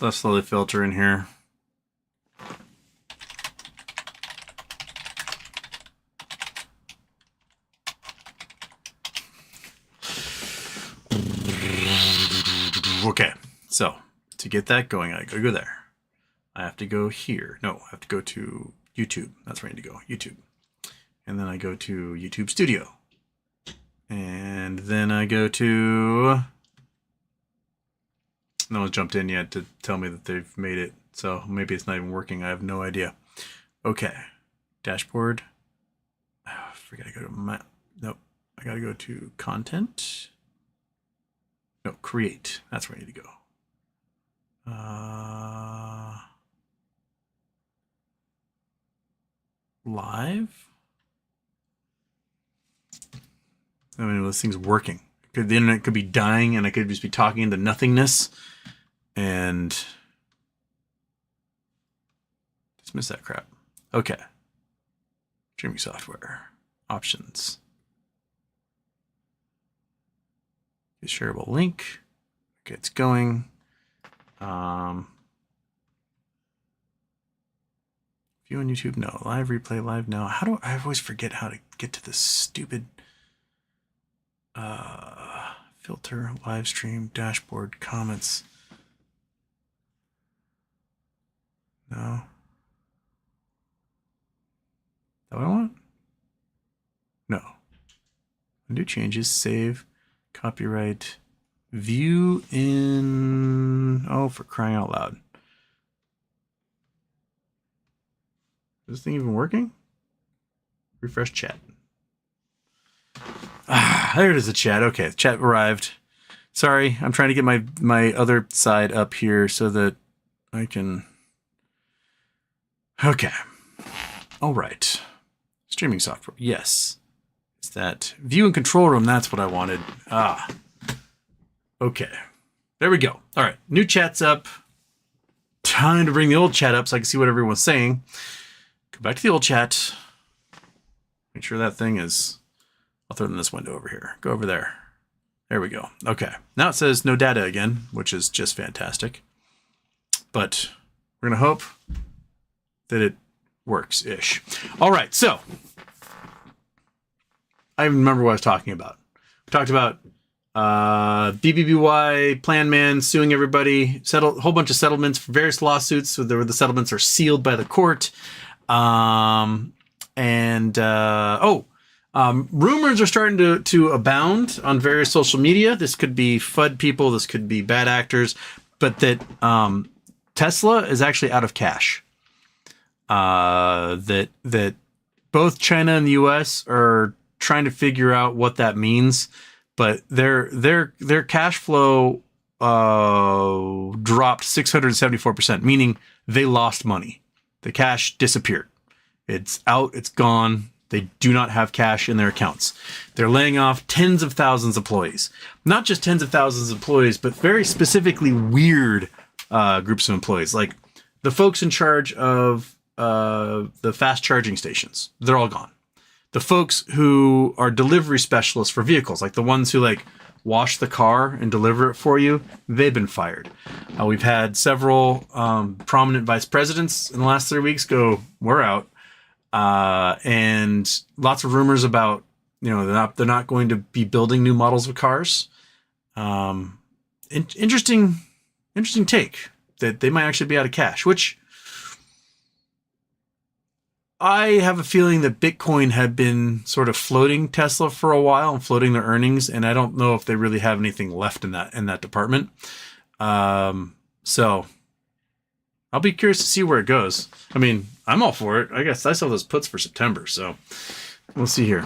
Let's slowly filter in here. Okay, so to get that going, I gotta go there. I have to go here. No, I have to go to YouTube. That's where I need to go, YouTube. And then I go to YouTube Studio. And then I go to... No one's jumped in yet to tell me that they've made it. So maybe it's not even working. I have no idea. Okay. Dashboard. Oh, I forgot to go to my... Nope. I got to go to content. No, create. That's where I need to go. Live. I mean, this thing's working. The internet could be dying and I could just be talking into nothingness and dismiss that crap. Okay. Streaming software. Options. A shareable link. Okay, it's going. View on YouTube? No. Live replay, live no. How do I always forget how to get to this stupid filter, live stream, dashboard, comments. No. Is that what I want? No. Undo changes, save, copyright, view in, oh, for crying out loud. Is this thing even working? Refresh chat. Ah, there it is, the chat. Okay, the chat arrived. Sorry, I'm trying to get my other side up here so that I can... Okay. All right. Streaming software. Yes. It's that view and control room. That's what I wanted. Ah. Okay. There we go. All right. New chat's up. Time to bring the old chat up so I can see what everyone's saying. Go back to the old chat. Make sure that thing is... I'll throw it in this window over here. Go over there. There we go. Okay. Now it says no data again, which is just fantastic. But we're going to hope that it works-ish. All right. So I even remember what I was talking about. We talked about BBBY, Plan Man suing everybody, settle a whole bunch of settlements for various lawsuits. So the settlements are sealed by the court. Rumors are starting to abound on various social media. This could be FUD people. This could be bad actors. But that Tesla is actually out of cash. That both China and the U.S. are trying to figure out what that means. But their cash flow dropped 674%, meaning they lost money. The cash disappeared. It's out. It's gone. They do not have cash in their accounts. They're laying off tens of thousands of employees. Not just tens of thousands of employees, but very specifically weird groups of employees. Like the folks in charge of the fast charging stations. They're all gone. The folks who are delivery specialists for vehicles, like the ones who like wash the car and deliver it for you, they've been fired. We've had several prominent vice presidents in the last 3 weeks go, we're out. And lots of rumors about, they're not going to be building new models of cars. Interesting take that they might actually be out of cash, which I have a feeling that Bitcoin had been sort of floating Tesla for a while and floating their earnings. And I don't know if they really have anything left in that department. So I'll be curious to see where it goes. I mean, I'm all for it. I guess I saw those puts for September, so we'll see here.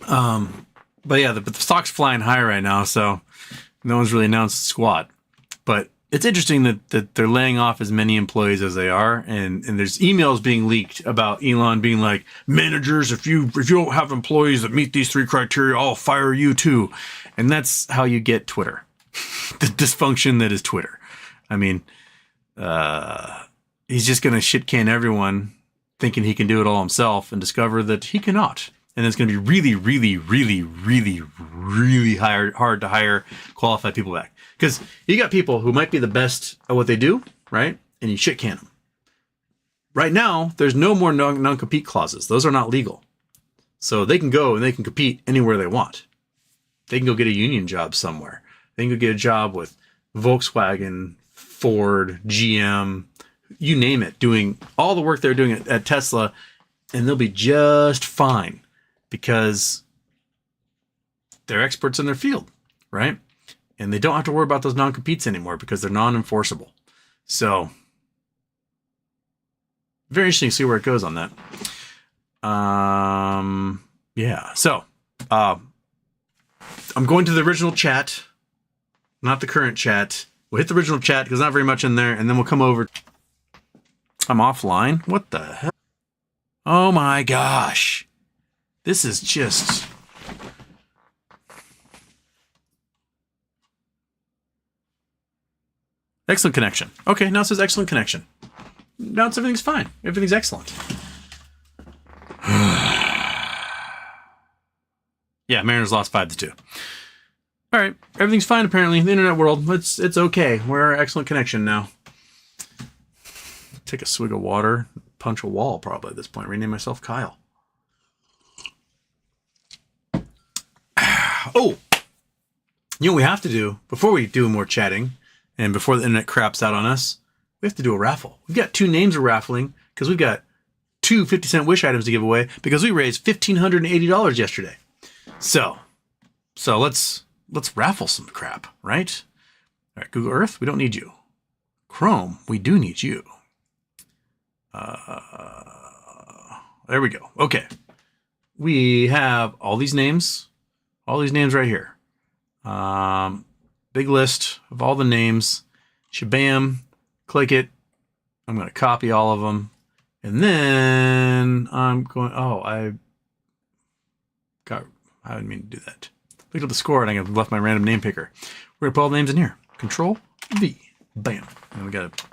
But yeah, the stock's flying high right now, so no one's really announced squat. But it's interesting that they're laying off as many employees as they are, and there's emails being leaked about Elon being like, managers, if you don't have employees that meet these 3 criteria, I'll fire you too. And that's how you get Twitter. The dysfunction that is Twitter. I mean, he's just going to shit can everyone thinking he can do it all himself and discover that he cannot. And it's going to be really, really, really, really, really hard to hire qualified people back. Because you got people who might be the best at what they do, right? And you shit can them. Right now, there's no more non-compete clauses. Those are not legal. So they can go and they can compete anywhere they want. They can go get a union job somewhere. They can go get a job with Volkswagen, Ford, GM, you name it, doing all the work they're doing at Tesla, and they'll be just fine because they're experts in their field, right? And they don't have to worry about those non-competes anymore because they're non-enforceable. So very interesting to see where it goes on that. Yeah. So I'm going to the original chat, not the current chat. We'll hit the original chat because there's not very much in there, and then we'll come over. I'm offline. What the hell? Oh my gosh. This is just... Excellent connection. Okay, now it says excellent connection. Now everything's fine. Everything's excellent. Yeah, Mariners lost 5-2. All right, everything's fine apparently in the internet world. It's okay. We're excellent connection now. Take a swig of water, punch a wall probably at this point. Rename myself Kyle. Oh, you know what we have to do before we do more chatting and before the internet craps out on us? We have to do a raffle. We've got 2 names we're raffling because we've got 2 50-cent wish items to give away because we raised $1,580 yesterday. So let's raffle some crap, right? All right, Google Earth, we don't need you. Chrome, we do need you. There we go. Okay. We have all these names right here. Big list of all the names. Shabam. Click it. I'm going to copy all of them. And then I'm going, I didn't mean to do that. Look at the score and I left my random name picker. We're going to put all the names in here. Control V. Bam. And we got to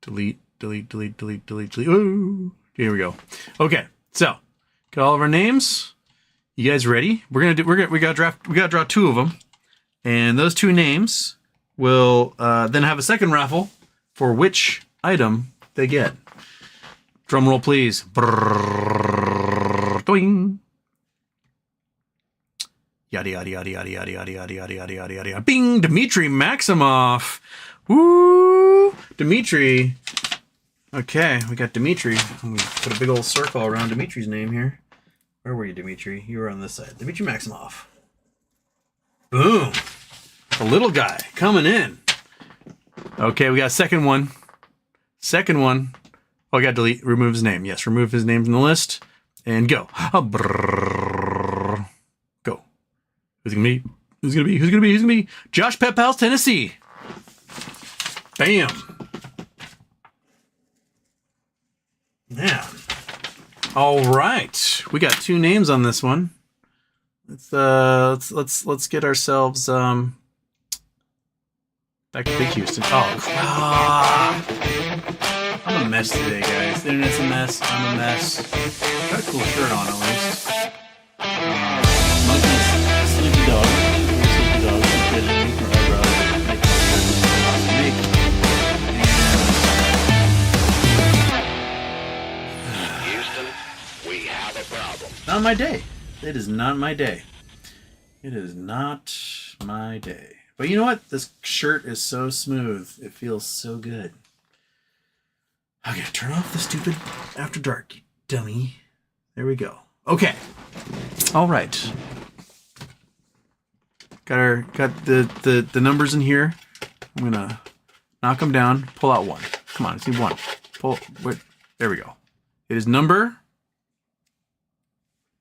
delete. Ooh. Here we go. Okay. So got all of our names. You guys ready? We got to draw 2 of them. And those 2 names will then have a second raffle for which item they get. Drum roll, please. Brrr, doing. Yada, yada, yada, yada, yada, yada, yada, yada, yada, yada, yada. Bing! Dmitry Maximoff. Woo! Dmitry. Okay, we got Dmitry. We put a big old circle around Dmitry's name here. Where were you, Dmitry? You were on this side. Dmitry Maximoff. Boom! The little guy coming in. Okay, we got a second one. Oh, I got to remove his name. Yes, remove his name from the list. And go. Go. Who's it gonna be? Josh Pet Pals, Tennessee. Bam. Man. All right. We got 2 names on this one. Let's get ourselves back to Big Houston. I'm a mess today, guys. The internet's a mess. I'm a mess. Got a cool shirt on, at least. Monkey's sleepy dog. Sleepy dog. Houston, we have a problem. Not my day. It is not my day. It is not my day. But you know what? This shirt is so smooth. It feels so good. Okay, turn off the stupid After Dark, you dummy. There we go. Okay. All right. Got the numbers in here. I'm gonna knock them down. Pull out 1. Come on, I see 1. Wait, there we go. It is number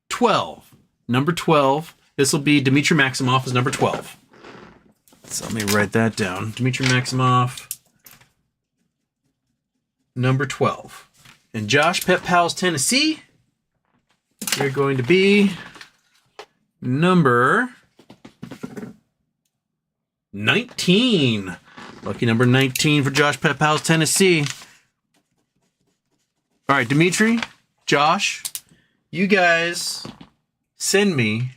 12. Number 12. This will be Dmitry Maximoff is number 12. So let me write that down. Dmitry Maximoff. Number 12. And Josh Pet Pals, Tennessee, you're going to be number 19. Lucky number 19 for Josh Pet Pals, Tennessee. All right, Dimitri, Josh, you guys send me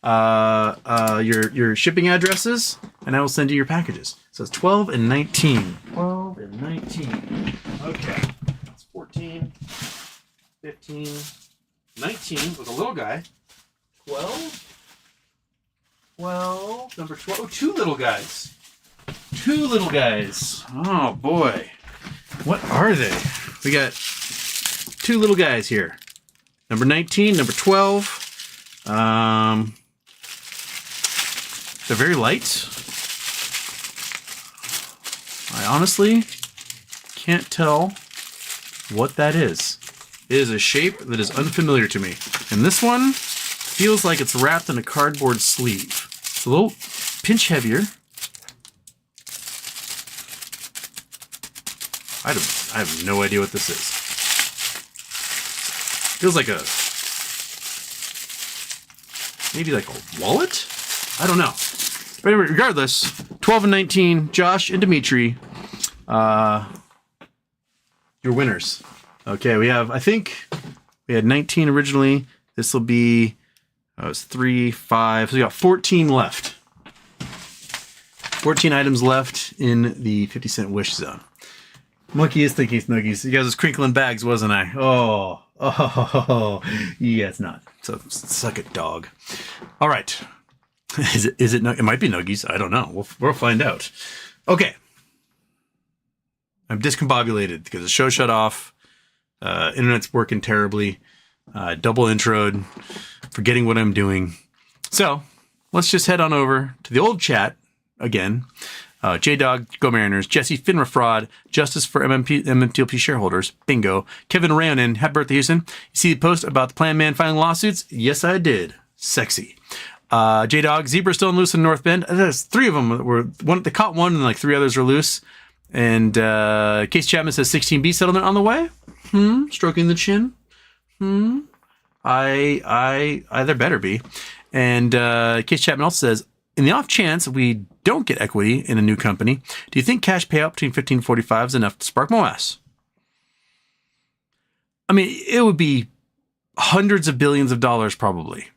your shipping addresses, and I will send you your packages. So it's 12 and 19. 12 and 19. Okay. That's 14, 15, 19 with a little guy. 12. Number 12. Oh, two little guys. Two little guys. Oh, boy. What are they? We got two little guys here. Number 19, number 12. They're very light. I honestly can't tell what that is. It is a shape that is unfamiliar to me. And this one feels like it's wrapped in a cardboard sleeve. It's a little pinch heavier. I have no idea what this is. Feels like maybe like a wallet? I don't know. But anyway, regardless, 12 and 19, Josh and Dimitri, your winners. Okay, I think we had 19 originally. This will be, it was 3, 5, so we got 14 left. 14 items left in the 50-cent wish zone. Monkey is thinking snuggies. You guys was crinkling bags, wasn't I? Oh, yeah, it's not. So suck it, dog. All right. Is it? It might be nuggies. I don't know. We'll find out. Okay. I'm discombobulated because the show shut off. Internet's working terribly. Double introed. Forgetting what I'm doing. So let's just head on over to the old chat again. J-Dog, Go Mariners, Jesse, FINRA Fraud, Justice for MMTLP shareholders, bingo, Kevin Rayonen, happy birthday, Houston. You see the post about the Plan Man filing lawsuits? Yes, I did. Sexy. J-Dog, Zebra still loose in North Bend. There's 3 of them. They caught one and like 3 others are loose. And Case Chapman says 16B settlement on the way. Stroking the chin. There better be. And Case Chapman also says, in the off chance we don't get equity in a new company, do you think cash payout between 15 and 45 is enough to spark more ass? I mean, it would be hundreds of billions of dollars probably.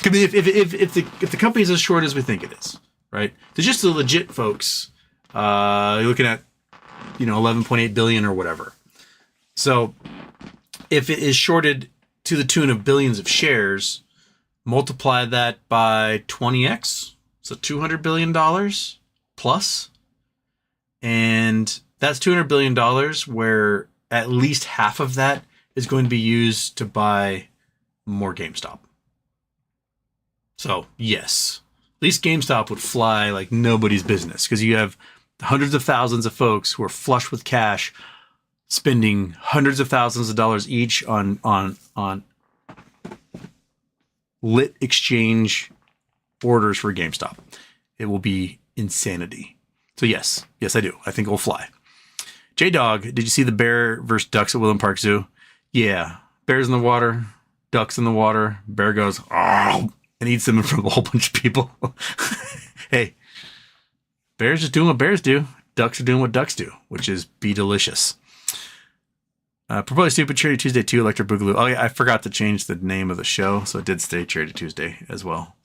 I mean, if the company's as short as we think it is, right? They're just the legit folks. You're looking at, 11.8 billion or whatever. So if it is shorted to the tune of billions of shares, multiply that by 20x. So $200 billion plus. And that's $200 billion where at least half of that is going to be used to buy more GameStop. So yes, at least GameStop would fly like nobody's business because you have hundreds of thousands of folks who are flush with cash spending hundreds of thousands of dollars each on lit exchange orders for GameStop. It will be insanity. So yes, I do. I think it will fly. J-Dog, did you see the bear versus ducks at Willem Park Zoo? Yeah. Bears in the water, ducks in the water. Bear goes, oh, and eats them in front of a whole bunch of people. Hey, bears just doing what bears do. Ducks are doing what ducks do, which is be delicious. Probably Stupid Charity Tuesday 2, Electric Boogaloo. Oh yeah, I forgot to change the name of the show, so it did stay Charity Tuesday as well.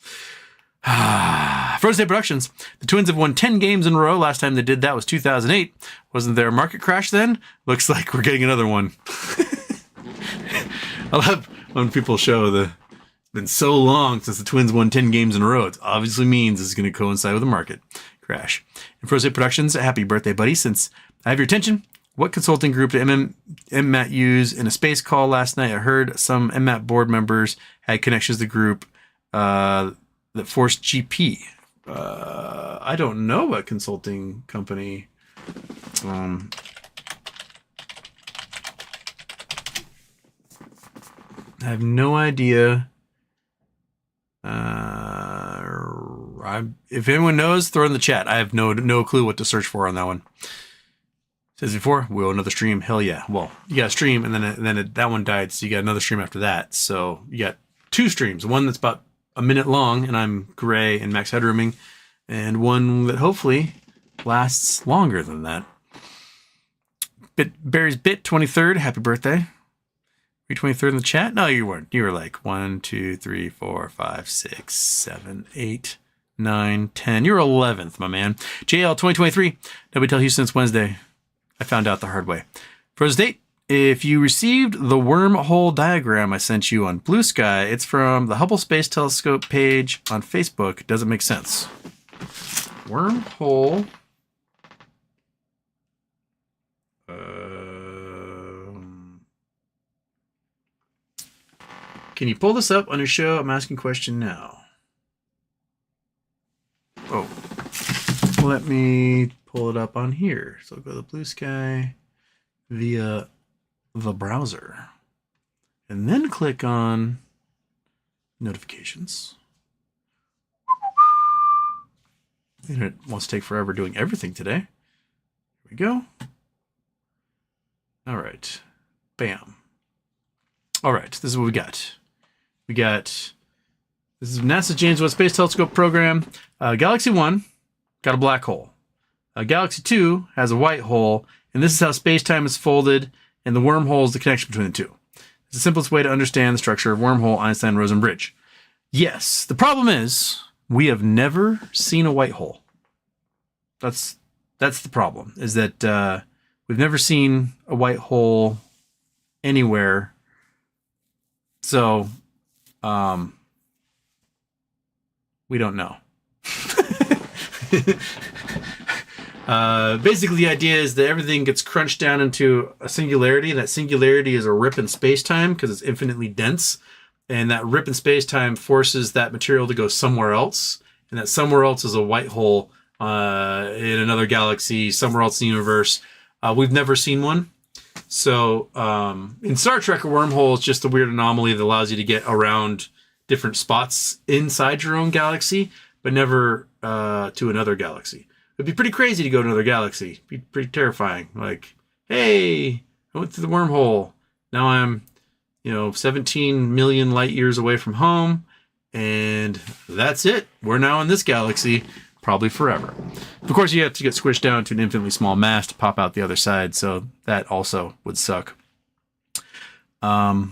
Frozen State Productions. The Twins have won 10 games in a row. Last time they did that was 2008. Wasn't there a market crash then? Looks like we're getting another one. I love when people show it's been so long since the Twins won 10 games in a row. It obviously means it's going to coincide with a market crash. And Frozen State Productions, happy birthday, buddy. Since I have your attention, what consulting group did MMAT use in a space call last night? I heard some MMAT board members had connections to the group that forced GP. I don't know what consulting company. I have no idea. If anyone knows, throw in the chat. I have no clue what to search for on that one. Says before, will another stream? Hell yeah. Well, you got a stream, and then that one died, so you got another stream after that. So you got 2 streams. One that's about a minute long, and I'm gray and max headrooming, and one that hopefully lasts longer than that. Barry's Bit 23rd, happy birthday. you 23rd in the chat? No, you weren't. You were like 1, 2, 3, 4, 5, 6, 7, 8, 9, 10. You're 11th, my man. JL 2023. Nobody tell Houston it's Wednesday. I found out the hard way. Frozen date. If you received the wormhole diagram I sent you on Blue Sky, it's from the Hubble Space Telescope page on Facebook. Doesn't make sense. Wormhole. Can you pull this up on your show? I'm asking question now. Oh, let me pull it up on here. So I'll go to Blue Sky via the browser and then click on notifications. The internet wants to take forever doing everything today. Here we go. All right. Bam. All right. This is what we got. This is NASA James Webb Space Telescope program. Galaxy 1 got a black hole. Galaxy 2 has a white hole, and this is how space-time is folded, and the wormhole is the connection between the two. It's the simplest way to understand the structure of wormhole Einstein-Rosen bridge. Yes, the problem is we have never seen a white hole. That's the problem, is that we've never seen a white hole anywhere. So, we don't know. Basically, the idea is that everything gets crunched down into a singularity. That singularity is a rip in space-time because it's infinitely dense. And that rip in space-time forces that material to go somewhere else. And that somewhere else is a white hole in another galaxy, somewhere else in the universe. We've never seen one. So in Star Trek, a wormhole is just a weird anomaly that allows you to get around different spots inside your own galaxy, but never to another galaxy. It'd be pretty crazy to go to another galaxy. It'd be pretty terrifying. Like, hey, I went through the wormhole. Now I'm, 17 million light years away from home, and that's it. We're now in this galaxy, probably forever. Of course, you have to get squished down to an infinitely small mass to pop out the other side, so that also would suck. But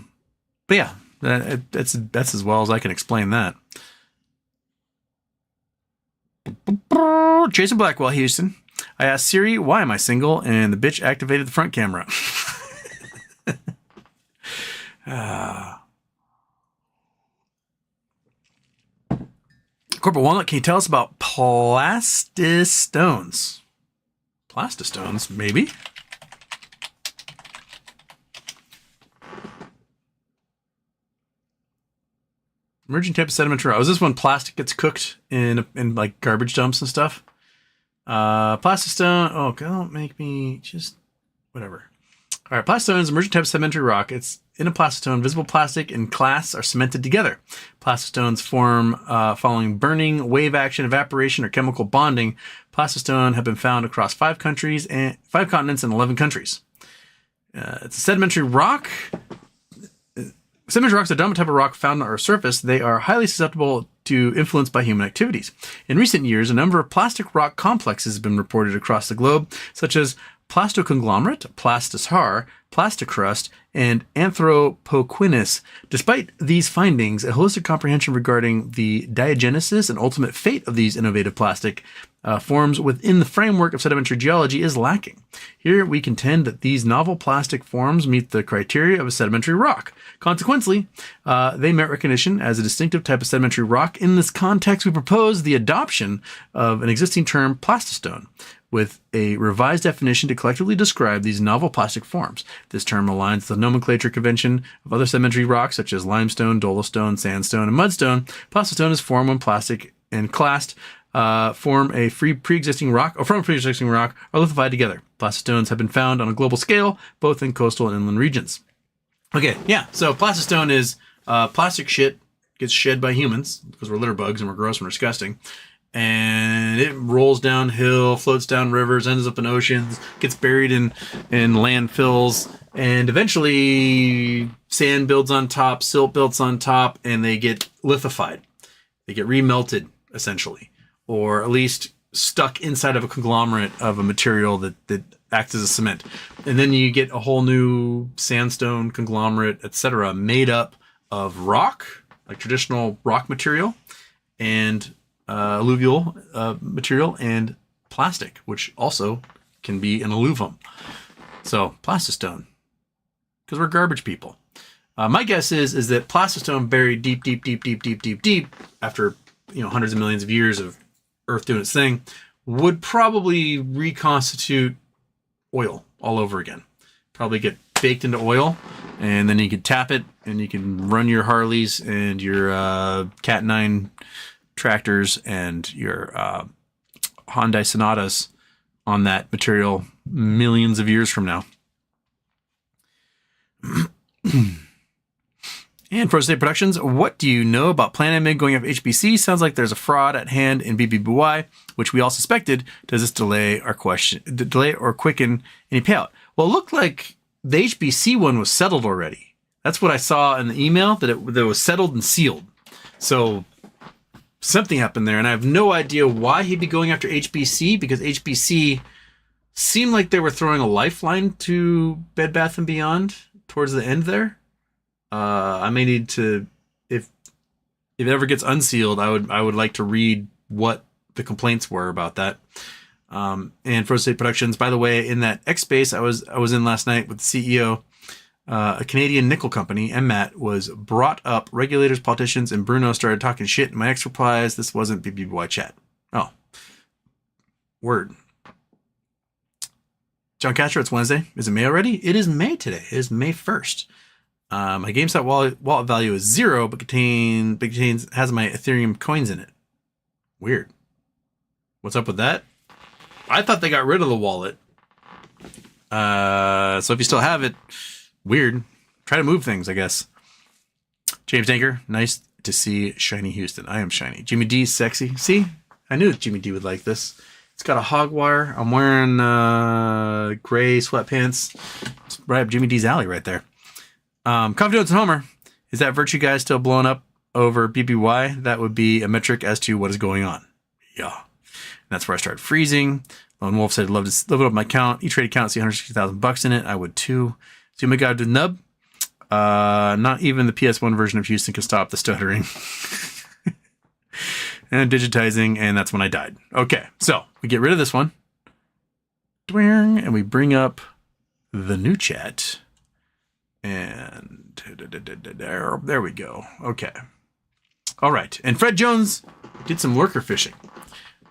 yeah, that's as well as I can explain that. Jason Blackwell, Houston. I asked Siri, why am I single? And the bitch activated the front camera. Corporal Walnut, can you tell us about plastistones? Plastistones, maybe? Emerging type of sedimentary rock. Is this when plastic gets cooked in like garbage dumps and stuff? Plastistone. Oh, don't make me just whatever. All right, plastistone is emerging type of sedimentary rock. It's in a plastistone. Visible plastic and clasts are cemented together. Plastistones form following burning, wave action, evaporation, or chemical bonding. Plastistone have been found across 5 continents and 11 countries. It's a sedimentary rock. Sedimentary rocks are a dominant type of rock found on our surface. They are highly susceptible to influence by human activities. In recent years, a number of plastic rock complexes have been reported across the globe, such as plastoconglomerate, plastisar, plasticrust, and anthropoquinus. Despite these findings, a holistic comprehension regarding the diagenesis and ultimate fate of these innovative plastic forms within the framework of sedimentary geology is lacking. Here we contend that these novel plastic forms meet the criteria of a sedimentary rock. Consequently, they merit recognition as a distinctive type of sedimentary rock. In this context, we propose the adoption of an existing term, plastistone, with a revised definition to collectively describe these novel plastic forms. This term aligns with the nomenclature convention of other sedimentary rocks such as limestone, dolostone, sandstone, and mudstone. Plastistone is formed when plastic and clast form a pre-existing rock or are lithified together. Plastistones have been found on a global scale, both in coastal and inland regions. Okay, yeah, so plastistone is plastic shit gets shed by humans because we're litter bugs and we're gross and we're disgusting. And it rolls downhill, floats down rivers, ends up in oceans, gets buried in landfills, and eventually sand builds on top, silt builds on top, and they get lithified. They get remelted, essentially. Or at least stuck inside of a conglomerate of a material that acts as a cement. And then you get a whole new sandstone conglomerate, etc., made up of rock, like traditional rock material, and alluvial material, and plastic, which also can be an alluvium. So plastistone, because we're garbage people. My guess is that plastistone buried deep after hundreds of millions of years of Earth doing its thing would probably reconstitute oil all over again. Probably get baked into oil, and then you could tap it, and you can run your Harleys and your Cat 9 tractors and your Hyundai Sonatas on that material millions of years from now. And Frozen State Productions, what do you know about Plan MA going after HBC? Sounds like there's a fraud at hand in BBBY, which we all suspected. Does this delay or quicken any payout? Well, it looked like the HBC one was settled already. That's what I saw in the email, that it was settled and sealed. So something happened there, and I have no idea why he'd be going after HBC, because HBC seemed like they were throwing a lifeline to Bed Bath & Beyond towards the end there. I may need to, if it ever gets unsealed, I would like to read what the complaints were about that. And Frozen State Productions, by the way, in that X Space I was in last night with the CEO, a Canadian nickel company, MMAT, was brought up. Regulators, politicians, and Bruno started talking shit. And my ex replies, "This wasn't BBY chat." Oh, word. John Castro, it's Wednesday. Is it May already? It is May today. It is May 1st. My GameStop wallet value is 0, but has my Ethereum coins in it. Weird. What's up with that? I thought they got rid of the wallet. So if you still have it, weird. Try to move things, I guess. James Danker, nice to see Shiny Houston. I am shiny. Jimmy D's sexy. See? I knew Jimmy D would like this. It's got a hog wire. I'm wearing gray sweatpants. It's right up Jimmy D's alley right there. Confidence and Homer. Is that Virtue guy still blowing up over BBY? That would be a metric as to what is going on. Yeah. And that's where I started freezing. Lone Wolf said, love to live up my account. E-Trade account, see $160,000 in it. I would too. So my God, the nub. Not even the PS1 version of Houston could stop the stuttering. And digitizing, and that's when I died. Okay, so we get rid of this one. And we bring up the new chat. And there we go. Okay. All right. And Fred Jones did some lurker fishing.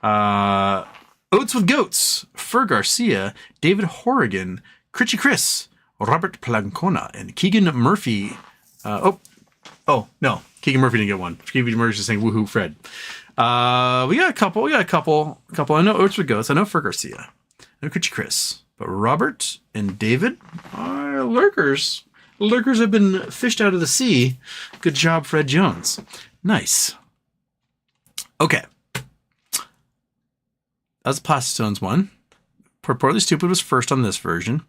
Oats with Goats, Fer Garcia, David Horrigan, Critchy Chris, Robert Plancona, and Keegan Murphy. No. Keegan Murphy didn't get one. Keegan Murphy's just saying woohoo, Fred. We got a couple. I know Oats with Goats. I know Fer Garcia. I know Critchy Chris. But Robert and David are lurkers. Lurkers have been fished out of the sea. Good job, Fred Jones. Nice. Okay. That was the Plastistones one. Purportedly Stupid was first on this version.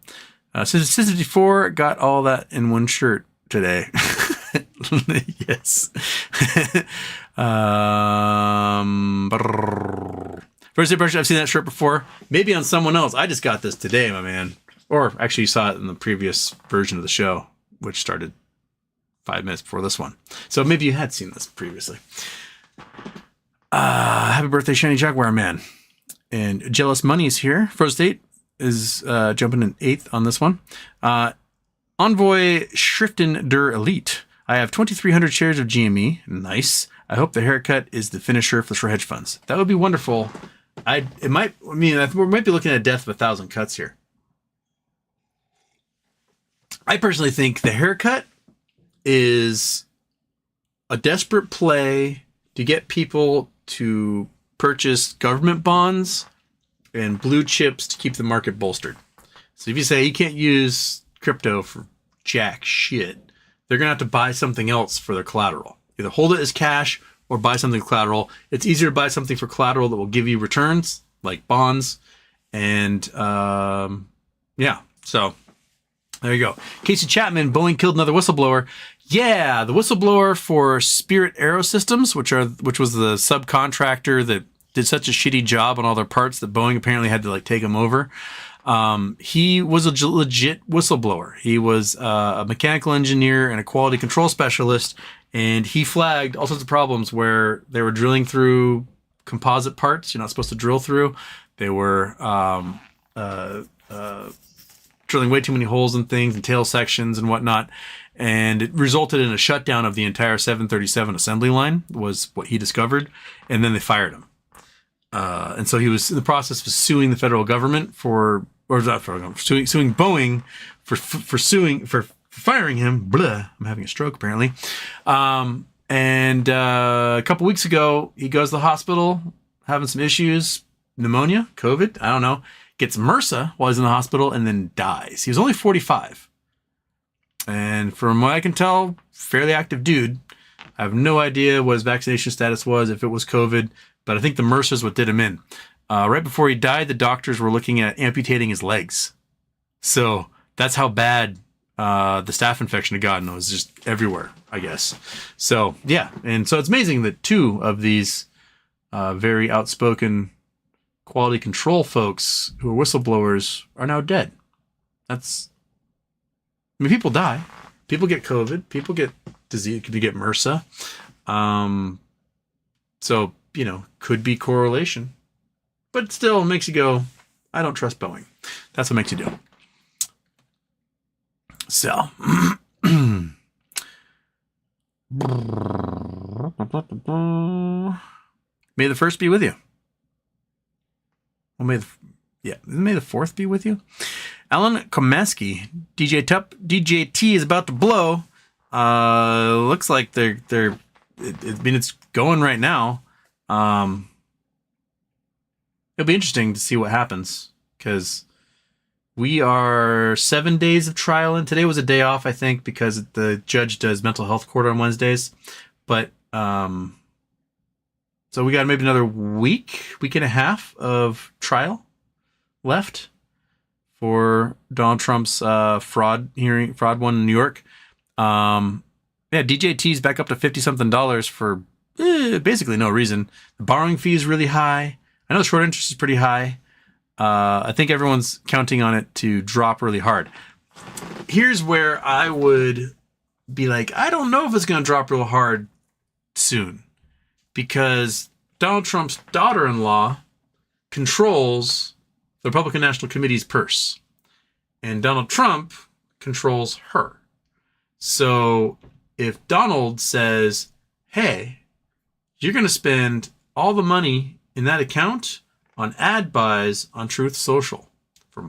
Since 54 got all that in one shirt today. Yes. First impression, I've seen that shirt before. Maybe on someone else. I just got this today, my man. Or actually, you saw it in the previous version of the show, which started 5 minutes before this one. So maybe you had seen this previously. Happy birthday, Shiny Jaguar Man. And Jealous Money is here. Frozen State is jumping in 8th on this one. Envoy Schriften der Elite. I have 2,300 shares of GME. Nice. I hope the haircut is the finisher for the hedge funds. That would be wonderful. We might be looking at a death of 1,000 cuts here. I personally think the haircut is a desperate play to get people to purchase government bonds and blue chips to keep the market bolstered. So if you say you can't use crypto for jack shit, they're going to have to buy something else for their collateral. Either hold it as cash or buy something collateral. It's easier to buy something for collateral that will give you returns, like bonds. And yeah, so there you go. Casey Chapman, Boeing killed another whistleblower. Yeah, the whistleblower for Spirit Aerosystems, which was the subcontractor that did such a shitty job on all their parts that Boeing apparently had to like take him over. He was a legit whistleblower. He was a mechanical engineer and a quality control specialist, and he flagged all sorts of problems where they were drilling through composite parts you're not supposed to drill through. They were drilling way too many holes in things and tail sections and whatnot. And it resulted in a shutdown of the entire 737 assembly line, was what he discovered. And then they fired him. And so he was in the process of suing the federal government suing Boeing for firing him. Blah, I'm having a stroke apparently. And a couple weeks ago, he goes to the hospital having some issues, pneumonia, COVID, I don't know, gets MRSA while he's in the hospital and then dies. He was only 45. And from what I can tell, fairly active dude. I have no idea what his vaccination status was, if it was COVID, but I think the MRSA is what did him in. Right before he died, the doctors were looking at amputating his legs. So that's how bad the staph infection had gotten. It was just everywhere, I guess. So, yeah. And so it's amazing that two of these very outspoken quality control folks who are whistleblowers are now dead. People die. People get COVID. People get disease. They get MRSA. So, could be correlation. But still, it makes you go, I don't trust Boeing. That's what makes you do it. So, may the first be with you. Well, may the fourth be with you. Alan Komaski, DJT is about to blow. Looks like it's going right now. It'll be interesting to see what happens, because we are 7 days of trial, and today was a day off, I think, because the judge does mental health court on Wednesdays. But so we got maybe another week and a half of trial left for Donald Trump's fraud one in New York. DJT's back up to $50-something for basically no reason. The borrowing fee is really high. I know the short interest is pretty high. I think everyone's counting on it to drop really hard. Here's where I would be like, I don't know if it's going to drop real hard soon, because Donald Trump's daughter-in-law controls the Republican National Committee's purse, and Donald Trump controls her. So if Donald says, hey, you're going to spend all the money in that account on ad buys on Truth Social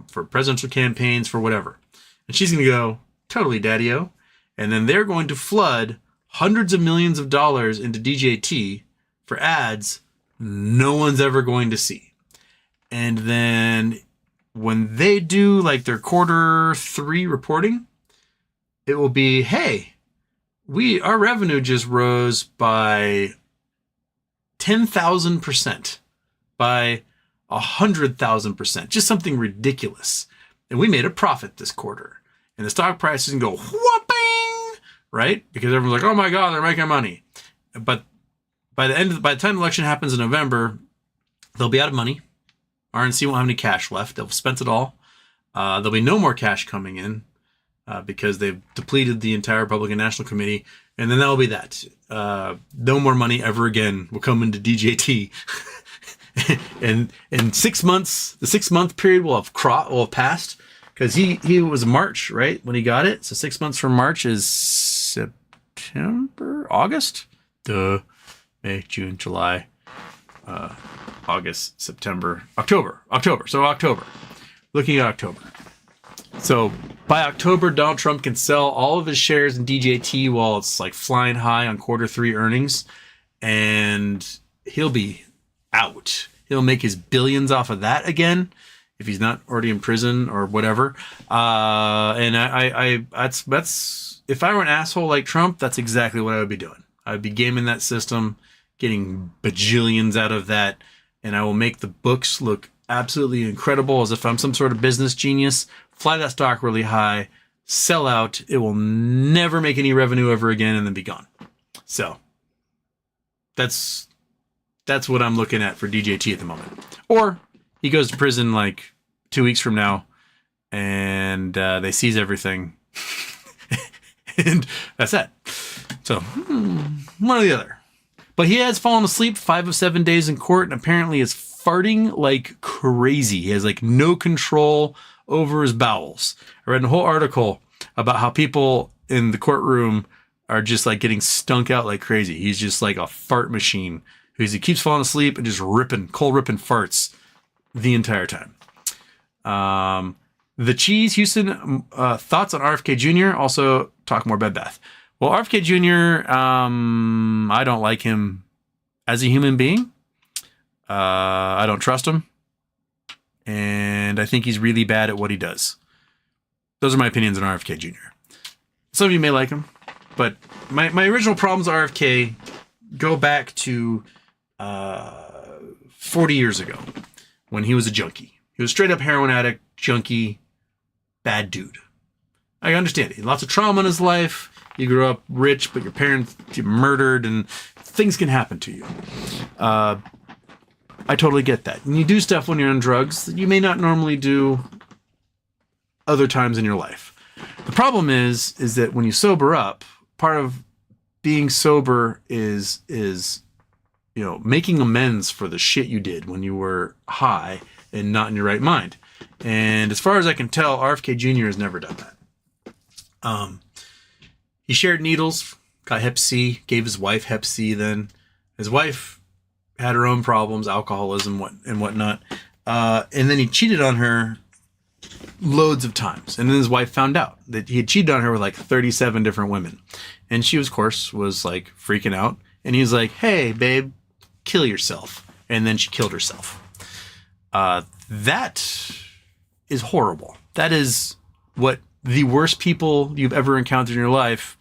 for presidential campaigns, for whatever, and she's going to go, totally, daddy-o. And then they're going to flood hundreds of millions of dollars into DJT for ads no one's ever going to see. And then when they do like their Q3 reporting, it will be, hey, our revenue just rose by 10,000%, by 100,000%, just something ridiculous. And we made a profit this quarter. And the stock price doesn't go whopping, right? Because everyone's like, oh my God, they're making money. But by the time the election happens in November, they'll be out of money. RNC won't have any cash left. They've spent it all. There'll be no more cash coming in because they've depleted the entire Republican National Committee. And then that'll be that. No more money ever again will come into DJT. And in 6 months, the 6 month period will have passed, because he was March, right, when he got it. So 6 months from March is September, August, May, June, July, August, September, October. So October, looking at October. So by October, Donald Trump can sell all of his shares in DJT while it's like flying high on Q3 earnings, and he'll be out. He'll make his billions off of that again, if he's not already in prison or whatever. And that's if I were an asshole like Trump, that's exactly what I would be doing. I would be gaming that system, getting bajillions out of that, and I will make the books look absolutely incredible, as if I'm some sort of business genius. Fly that stock really high, sell out. It will never make any revenue ever again, and then be gone. So that's That's what I'm looking at for DJT at the moment. Or he goes to prison like 2 weeks from now, and they seize everything, and that's that. So one or the other. But he has fallen asleep 5 of 7 days in court, and apparently is farting like crazy. He has like no control over his bowels. I read a whole article about how people in the courtroom are just like getting stunk out like crazy. He's just like a fart machine. He keeps falling asleep and just cold ripping farts the entire time. The Cheese Houston thoughts on RFK Jr. Also talk more Bed Bath. Well, RFK Jr. I don't like him as a human being. I don't trust him, and I think he's really bad at what he does. Those are my opinions on RFK Jr. Some of you may like him, but my original problems with RFK go back to 40 years ago when he was a junkie. He was straight up heroin addict, junkie, bad dude. I understand it. Lots of trauma in his life. You grew up rich, but your parents get murdered, and things can happen to you. I totally get that. And you do stuff when you're on drugs that you may not normally do other times in your life. The problem is that when you sober up, part of being sober is making amends for the shit you did when you were high and not in your right mind. And as far as I can tell, RFK Jr. has never done that. He shared needles, got Hep C, gave his wife Hep C then. His wife had her own problems, alcoholism and whatnot. And then he cheated on her loads of times. And then his wife found out that he had cheated on her with like 37 different women. And she, of course, was like freaking out. And he was like, hey, babe, kill yourself. And then she killed herself. That is horrible. That is what the worst people you've ever encountered in your life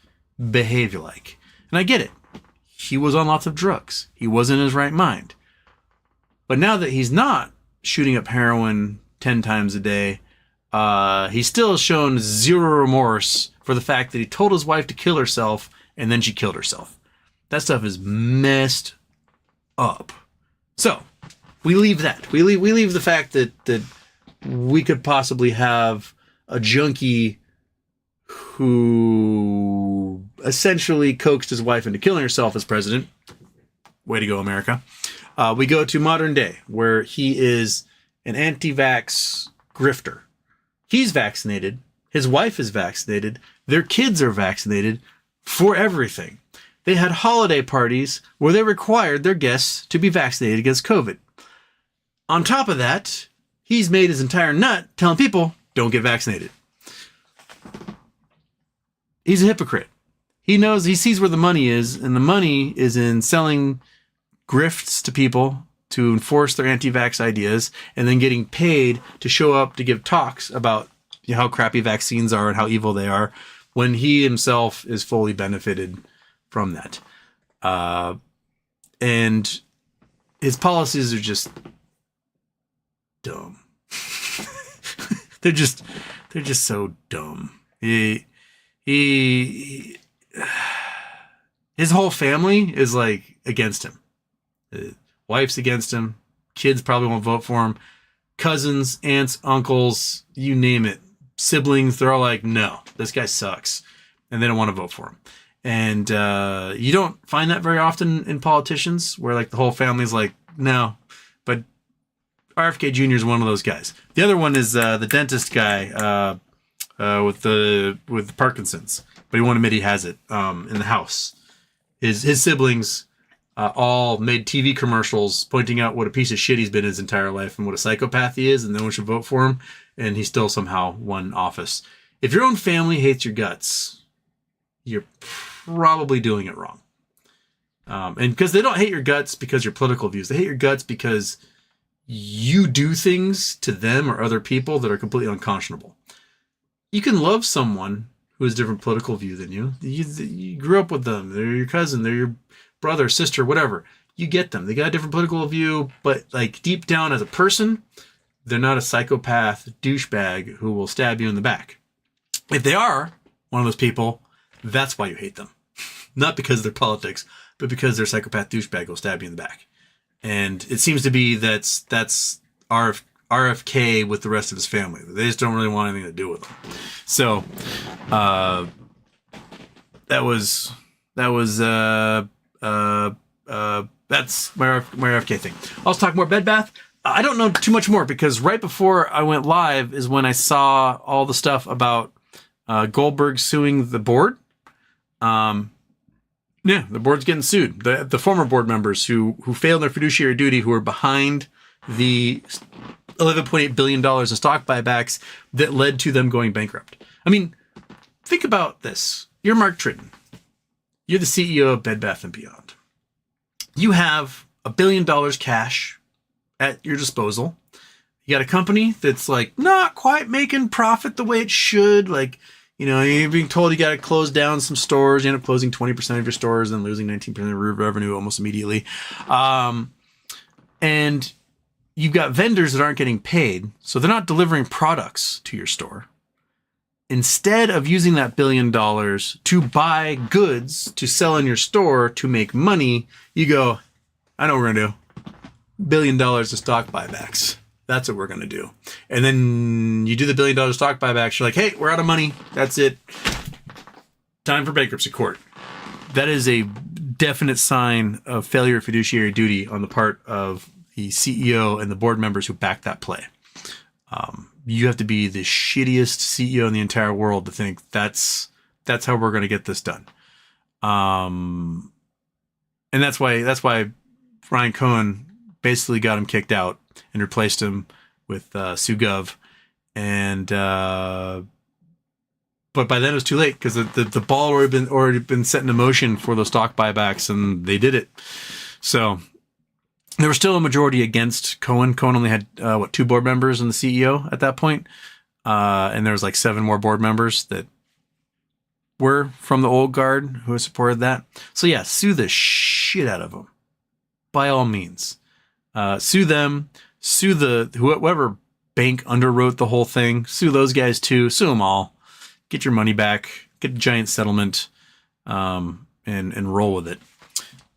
behave like. And I get it. He was on lots of drugs. He wasn't in his right mind. But now that he's not shooting up heroin 10 times a day, he's still shown zero remorse for the fact that he told his wife to kill herself and then she killed herself. That stuff is messed up. So we leave that. We leave the fact that we could possibly have a junkie who essentially coaxed his wife into killing herself as president. Way to go, America. We go to modern day, where he is an anti-vax grifter. He's vaccinated. His wife is vaccinated. Their kids are vaccinated for everything. They had holiday parties where they required their guests to be vaccinated against COVID. On top of that, he's made his entire nut telling people, don't get vaccinated. He's a hypocrite. He sees where the money is, and the money is in selling grifts to people to enforce their anti-vax ideas, and then getting paid to show up to give talks about how crappy vaccines are and how evil they are, when he himself is fully benefited from that. And his policies are just dumb. They're just so dumb. His whole family is like against him. Wife's against him. Kids probably won't vote for him. Cousins, aunts, uncles, you name it. Siblings, they're all like, no, this guy sucks. And they don't want to vote for him. And you don't find that very often in politicians, where like the whole family's like, no. But RFK Jr. is one of those guys. The other one is the dentist guy with Parkinson's, but he won't admit he has it in the house. His siblings all made TV commercials pointing out what a piece of shit he's been his entire life and what a psychopath he is, and no one should vote for him. And he still somehow won office. If your own family hates your guts, you're probably doing it wrong. And because they don't hate your guts because your political views, they hate your guts because you do things to them or other people that are completely unconscionable. You can love someone who has a different political view than you. You grew up with them. They're your cousin. They're your brother, sister, whatever. You get them. They got a different political view, but like deep down as a person, they're not a psychopath douchebag who will stab you in the back. If they are one of those people, that's why you hate them. Not because of their politics, but because their psychopath douchebag will stab you in the back. And it seems to be that's RFK with the rest of his family. They just don't really want anything to do with him. So that's my RFK thing. I'll talk more Bed Bath. I don't know too much more because right before I went live is when I saw all the stuff about Goldberg suing the board. Yeah, the board's getting sued. The former board members who failed their fiduciary duty, who are behind the $11.8 billion in stock buybacks that led to them going bankrupt. I mean, think about this. You're Mark Tritton. You're the CEO of Bed Bath & Beyond. You have $1 billion cash at your disposal. You got a company that's like not quite making profit the way it should. Like, you know, you're being told you got to close down some stores. You end up closing 20% of your stores and losing 19% of your revenue almost immediately. And you've got vendors that aren't getting paid, so they're not delivering products to your store. Instead of using that $1 billion to buy goods to sell in your store to make money, you go, I know what we're going to do. $1 billion of stock buybacks. That's what we're going to do. And then you do the $1 billion stock buybacks. You're like, hey, we're out of money. That's it. Time for bankruptcy court. That is a definite sign of failure of fiduciary duty on the part of the CEO and the board members who backed that play. You have to be the shittiest CEO in the entire world to think that's how we're going to get this done. And that's why Ryan Cohen basically got him kicked out and replaced him with Sue Gov. And but by then it was too late because the ball already been set into motion for those stock buybacks, and they did it. So there was still a majority against Cohen. Cohen only had 2 board members and the CEO at that point. And there was like 7 more board members that were from the old guard who supported that. So yeah, sue the shit out of them by all means. Sue them, sue whoever bank underwrote the whole thing, sue those guys too, sue them all, get your money back, get a giant settlement, and roll with it.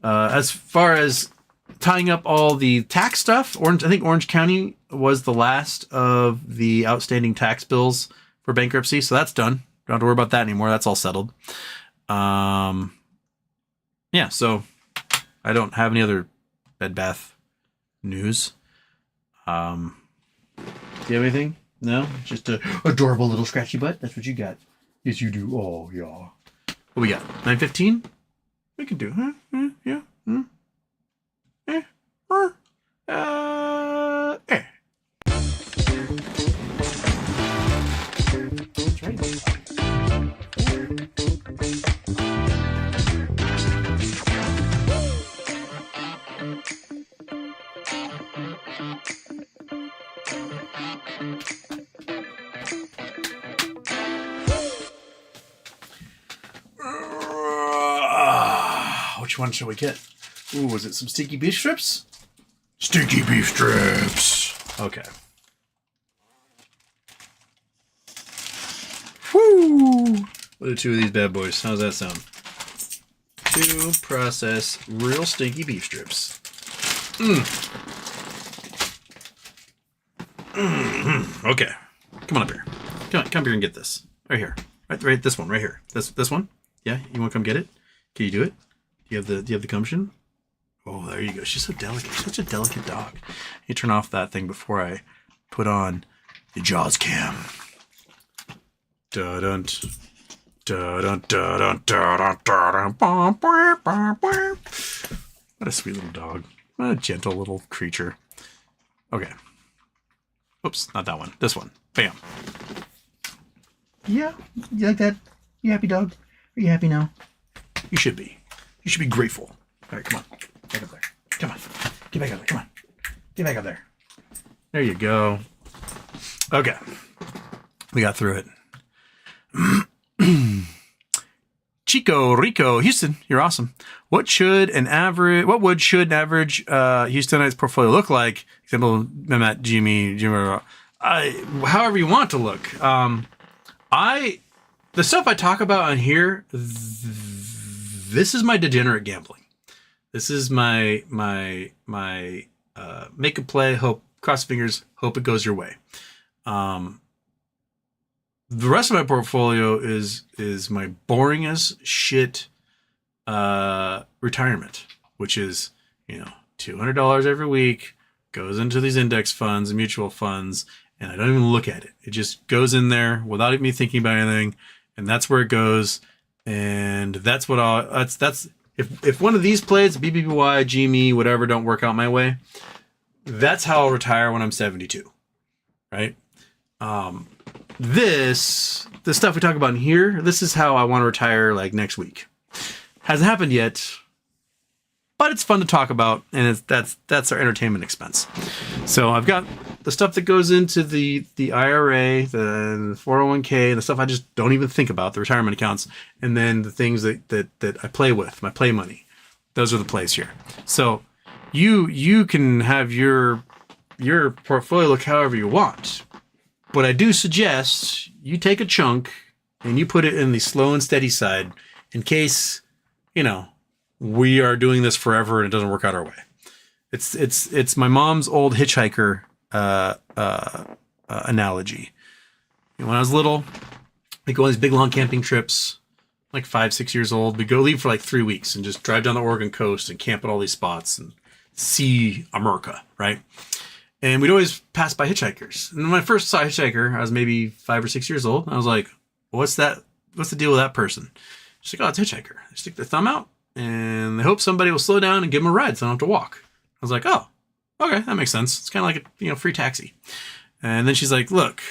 As far as tying up all the tax stuff, I think Orange County was the last of the outstanding tax bills for bankruptcy. So that's done. Don't have to worry about that anymore. That's all settled. Yeah. So I don't have any other Bed Bath news. Do you have anything? No? Just a adorable little scratchy butt? That's what you got. Yes, you do. Oh, yeah. What we got? 9:15? We can do, huh? Yeah. That's right. Which one shall we get? Ooh, was it some stinky beef strips? Stinky beef strips. Okay. Woo! What are 2 of these bad boys? How's that sound? 2 processed real stinky beef strips. Okay. Come on up here. Come up here and get this. Right here. Right, this one right here. This one? Yeah, you want to come get it? Can you do it? Do you have the gumption? Oh, there you go. She's so delicate. She's such a delicate dog. You turn off that thing before I put on the Jaws cam. Dun dun dun dun dun. What a sweet little dog. What a gentle little creature. Okay. Oops, not that one. This one. Bam. Yeah, you like that? You happy, dog? Are you happy now? You should be. You should be grateful. All right, come on. Back up there. Come on. Get back up there. Come on. Get back up there. There you go. Okay. We got through it. Chico Rico Houston, you're awesome. What would an average Houstonites portfolio look like? Example, Mehmet, Jimmy, however you want to look. The stuff I talk about on here, this is my degenerate gambling. This is my make a play, hope, cross fingers, hope it goes your way. The rest of my portfolio is my boring as shit retirement, which is, $200 every week, goes into these index funds and mutual funds, and I don't even look at it. It just goes in there without even me thinking about anything, and that's where it goes. And that's what that's if one of these plays, BBBY, GME, whatever, don't work out my way, that's how I'll retire when I'm 72, right? The stuff we talk about in here, this is how I want to retire like next week. Hasn't happened yet, but it's fun to talk about, and that's our entertainment expense. So I've got the stuff that goes into the IRA, the 401k, the stuff I just don't even think about, the retirement accounts, and then the things that I play with, my play money. Those are the plays here. So you can have your portfolio look however you want. But I do suggest you take a chunk and you put it in the slow and steady side in case, we are doing this forever and it doesn't work out our way. It's my mom's old hitchhiker analogy. When I was little, we'd go on these big long camping trips, like 5-6 years old. We'd leave for like 3 weeks and just drive down the Oregon coast and camp at all these spots and see America, right? And we'd always pass by hitchhikers. And when I first saw a hitchhiker, I was maybe 5 or 6 years old. And I was like, what's that? What's the deal with that person? She's like, oh, it's a hitchhiker. They stick their thumb out and they hope somebody will slow down and give them a ride so I don't have to walk. I was like, oh, okay, that makes sense. It's kind of like a free taxi. And then she's like, look,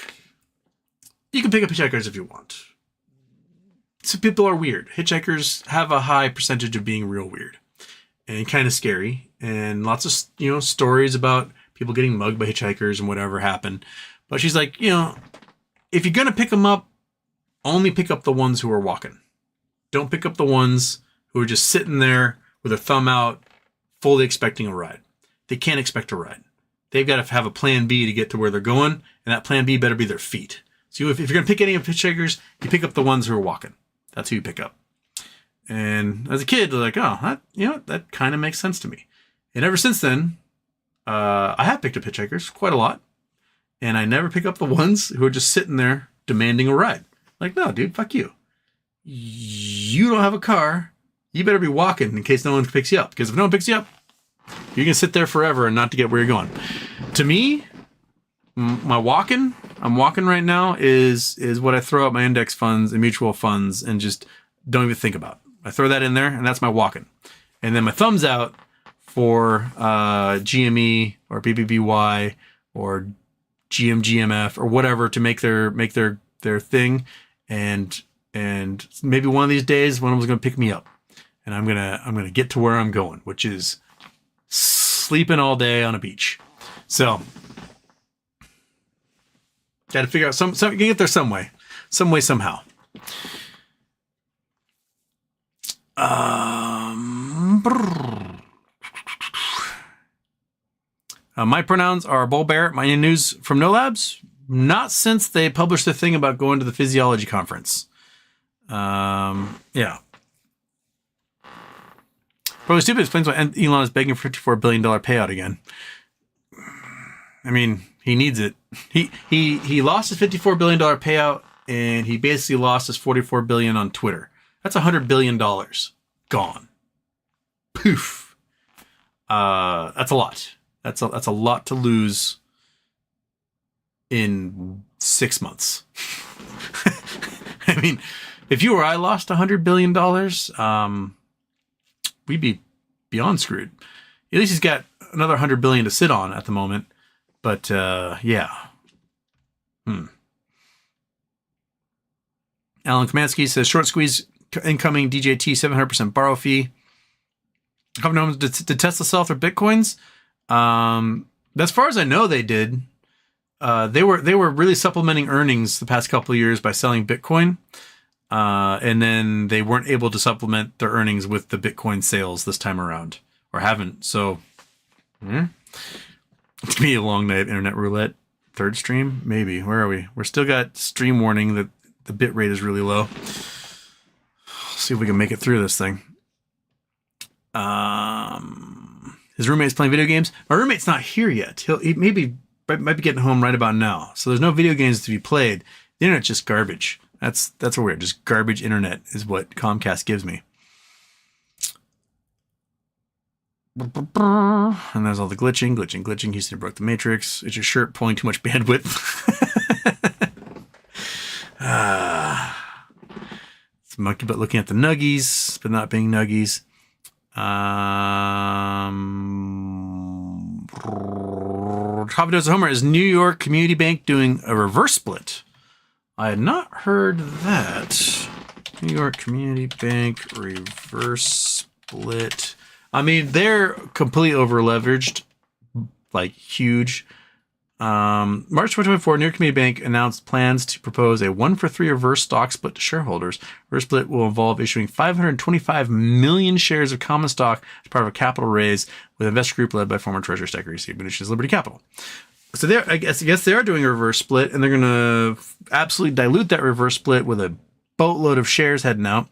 you can pick up hitchhikers if you want. Some people are weird. Hitchhikers have a high percentage of being real weird and kind of scary. And lots of, stories about people getting mugged by hitchhikers and whatever happened. But she's like, if you're going to pick them up, only pick up the ones who are walking. Don't pick up the ones who are just sitting there with their thumb out, fully expecting a ride. They can't expect a ride. They've got to have a plan B to get to where they're going, and that plan B better be their feet. So if you're going to pick any of hitchhikers, you pick up the ones who are walking. That's who you pick up. And as a kid, they're like, oh, that kind of makes sense to me. And ever since then, I have picked up hitchhikers quite a lot, and I never pick up the ones who are just sitting there demanding a ride. Like, no, dude, fuck you. You don't have a car. You better be walking in case no one picks you up. Because if no one picks you up, you're going to sit there forever and not to get where you're going. To me, I'm walking right now is what I throw out my index funds and mutual funds and just don't even think about. I throw that in there and that's my walking. And then my thumbs out for GME or BBBY or GMF or whatever to make their thing, and maybe one of these days one of them's gonna pick me up, and I'm gonna get to where I'm going, which is sleeping all day on a beach. So got to figure out some get there some way somehow. My pronouns are bull bear. My news from No Labs. Not since they published the thing about going to the physiology conference. Yeah. Probably stupid explains why Elon is begging for $54 billion payout again. I mean, he needs it. He lost his $54 billion payout, and he basically lost his $44 billion on Twitter. That's $100 billion gone. Poof. That's a lot. That's a lot to lose in 6 months. I mean, if you or I lost $100 billion, we'd be beyond screwed. At least he's got another $100 billion to sit on at the moment. But yeah. Alan Kamansky says short squeeze incoming DJT 700% borrow fee. Coming home to Tesla sell their bitcoins. As far as I know, they did. They were really supplementing earnings the past couple of years by selling Bitcoin. And then they weren't able to supplement their earnings with the Bitcoin sales this time around, or haven't. So it's going to be a long night of internet roulette. Third stream? Maybe. Where are we? We're still got stream warning that the bit rate is really low. See if we can make it through this thing. His roommate's playing video games. My roommate's not here yet. He might be getting home right about now. So there's no video games to be played. The internet's just garbage. That's what we're just garbage internet is what Comcast gives me. And there's all the glitching. Houston broke the matrix. It's your shirt pulling too much bandwidth. It's monkey butt looking at the nuggies, but not being nuggies. Coffee Dose of Homer, is New York Community Bank doing a reverse split? I had not heard that. New York Community Bank reverse split. I mean, they're completely over leveraged, like huge. March 2024, New York Community Bank announced plans to propose a 1-for-3 reverse stock split to shareholders. Reverse split will involve issuing 525 million shares of common stock as part of a capital raise with an investor group led by former Treasury Secretary Steve Mnuchin's Liberty Capital. So I guess they are doing a reverse split, and they're going to absolutely dilute that reverse split with a boatload of shares heading out.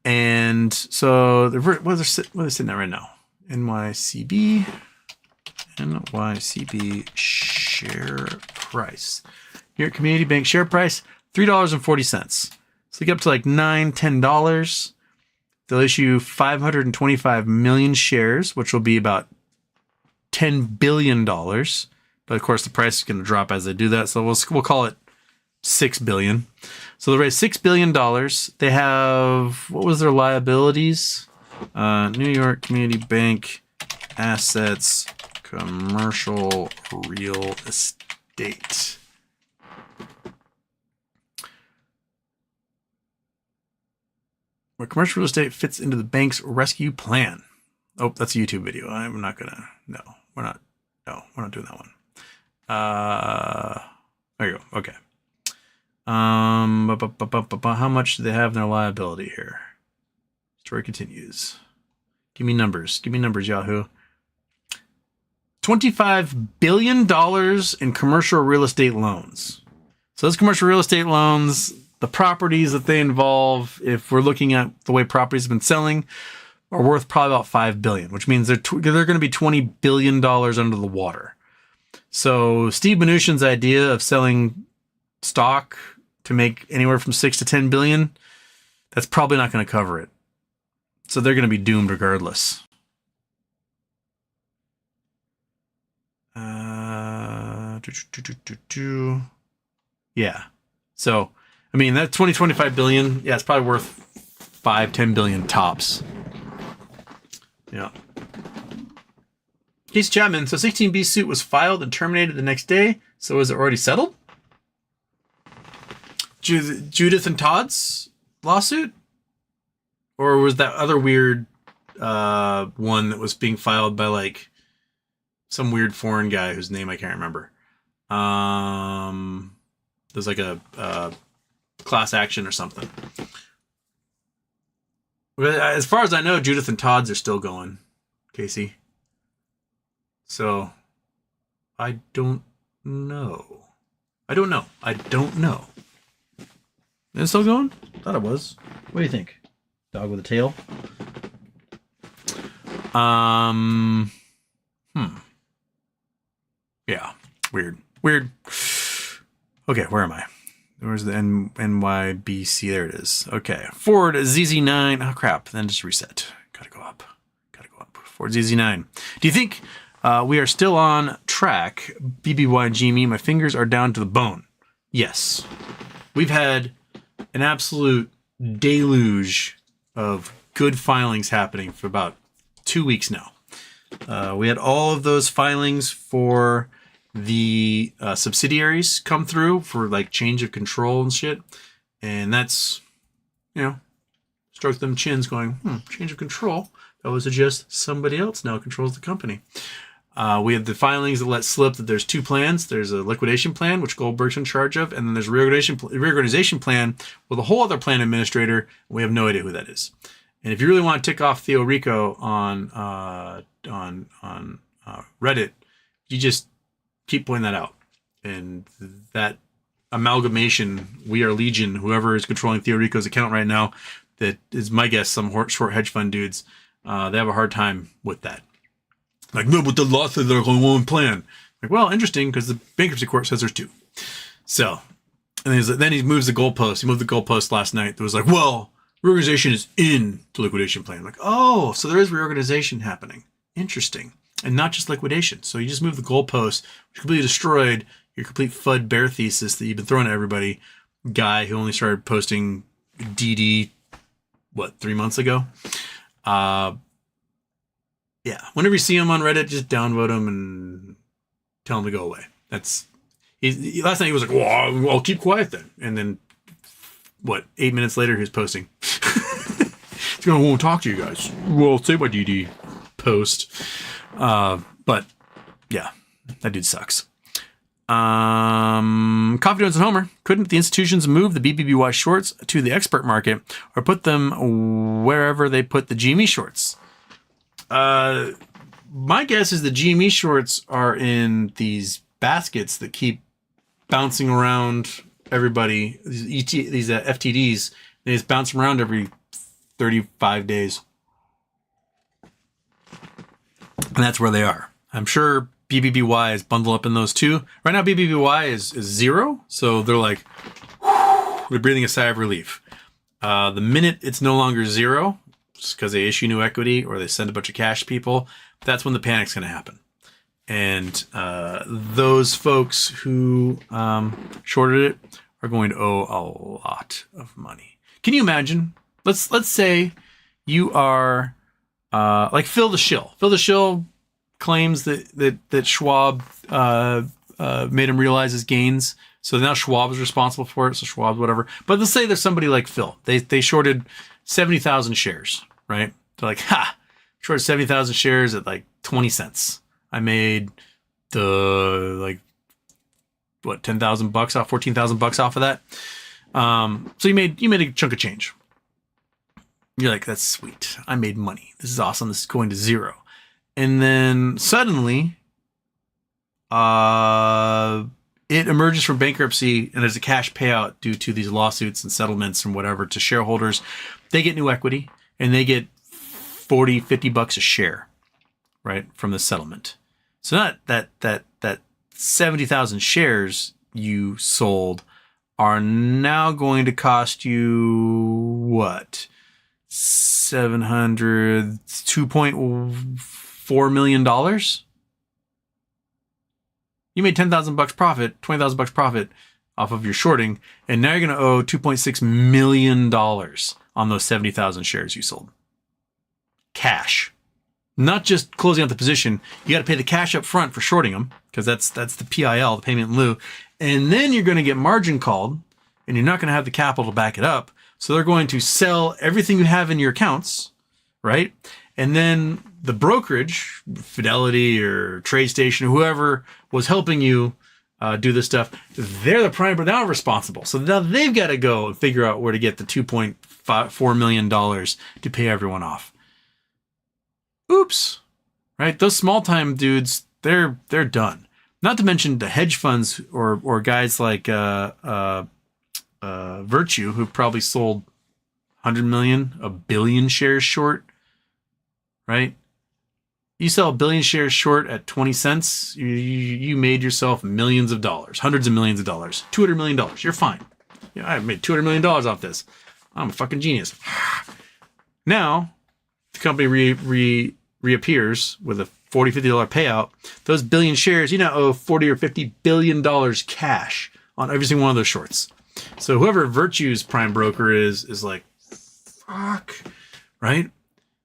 And so what are they sitting at right now? NYCB share price. Here at Community Bank share price, $3.40. So they get up to like $9-10. They'll issue 525 million shares, which will be about $10 billion. But of course, the price is going to drop as they do that. So we'll call it $6 billion. So they'll raise $6 billion. They have, what was their liabilities? New York Community Bank assets, commercial real estate. Where commercial real estate fits into the bank's rescue plan. Oh, that's a YouTube video. I'm not gonna. No, we're not doing that one. There you go. Okay. How much do they have in their liability here? Story continues. Give me numbers, Yahoo. $25 billion in commercial real estate loans. So those commercial real estate loans, the properties that they involve, if we're looking at the way properties have been selling, are worth probably about $5 billion, which means they're going to be $20 billion under the water. So Steve Mnuchin's idea of selling stock to make anywhere from $6 to $10 billion, that's probably not going to cover it. So they're going to be doomed regardless. Yeah. So, I mean, that 25 billion, yeah, it's probably worth 5-10 billion tops. Yeah. Casey Chapman, so 16B suit was filed and terminated the next day. So is it already settled? Judith and Todd's lawsuit? Or was that other weird one that was being filed by like some weird foreign guy whose name I can't remember? There's like a class action or something. As far as I know, Judith and Todd's are still going, Casey. So, I don't know. Is it still going? Thought it was. What do you think? Dog with a tail? Yeah. Weird. Okay, where am I? Where's the NYBC? There it is. Okay. Ford ZZ9. Oh, crap. Then just reset. Gotta go up. Ford ZZ9. Do you think we are still on track? BBY and GME, my fingers are down to the bone. Yes. We've had an absolute deluge of good filings happening for about 2 weeks now. We had all of those filings for the subsidiaries come through for like change of control and shit. And that's, stroke them chins going, change of control. That would suggest somebody else now controls the company. We have the filings that let slip that there's two plans. There's a liquidation plan, which Goldberg's in charge of, and then there's a reorganization plan with a whole other plan administrator. We have no idea who that is. And if you really want to tick off Theo Rico on Reddit, you just keep pointing that out. And that amalgamation, We Are Legion, whoever is controlling Theo Rico's account right now, that is my guess, some short hedge fund dudes, they have a hard time with that. Like, no, but the law says there's only one plan. Like, well, interesting, because the bankruptcy court says there's two. So, and then he moves the goalpost. He moved the goalpost last night. It was like, well, reorganization is in the liquidation plan. I'm like, oh, so there is reorganization happening. Interesting. And not just liquidation. So you just moved the goalpost, which completely destroyed your complete FUD bear thesis that you've been throwing at everybody. Guy who only started posting DD, 3 months ago? Yeah. Whenever you see him on Reddit, just downvote him and tell him to go away. Last night he was like, well, I'll keep quiet then. And then, 8 minutes later, he was posting. I won't talk to you guys. Well, say my DD post. But yeah, that dude sucks. Coffee Jones and Homer, couldn't the institutions move the BBBY shorts to the expert market or put them wherever they put the GME shorts? My guess is the GME shorts are in these baskets that keep bouncing around everybody. These FTDs, they just bounce around every 35 days. And that's where they are. I'm sure BBBY is bundled up in those too. Right now, BBBY is 0. So they're like, they're breathing a sigh of relief. The minute it's no longer 0, just because they issue new equity or they send a bunch of cash to people, that's when the panic's going to happen. And those folks who shorted it are going to owe a lot of money. Can you imagine? Let's say you are like Phil the Shill. Phil the Shill claims that Schwab made him realize his gains. So now Schwab is responsible for it. So Schwab, whatever. But let's say there's somebody like Phil. They shorted 70,000 shares, right? They're like, shorted 70,000 shares at like 20 cents. I made 10,000 bucks off, 14,000 bucks off of that. So you made a chunk of change. You're like, that's sweet. I made money. This is awesome. This is going to 0. And then suddenly, it emerges from bankruptcy and there's a cash payout due to these lawsuits and settlements and whatever to shareholders. They get new equity and they get 40, 50 bucks a share, right, from the settlement. So that 70,000 shares you sold are now going to cost you what? $2.4 million. You made 10,000 bucks profit, 20,000 bucks profit off of your shorting, and now you're going to owe $2.6 million on those 70,000 shares you sold. Cash. Not just closing out the position. You got to pay the cash up front for shorting them, because that's the PIL, the payment in lieu. And then you're going to get margin called, and you're not going to have the capital to back it up. So they're going to sell everything you have in your accounts, right? And then the brokerage, Fidelity or TradeStation, or whoever was helping you do this stuff, they're the prime, but now responsible. So now they've got to go and figure out where to get the $2.4 million to pay everyone off. Oops, right? Those small time dudes, they're done. Not to mention the hedge funds or guys like Virtue, who probably sold 100 million, a billion shares short, right? You sell a billion shares short at 20 cents, you made yourself millions of dollars, hundreds of millions of dollars, $200 million. You're fine. Yeah, I made $200 million off this. I'm a fucking genius. Now, the company reappears with a $40, $50 payout. Those billion shares, you now owe $40 or $50 billion cash on every single one of those shorts. So whoever Virtue's prime broker is like, fuck, right?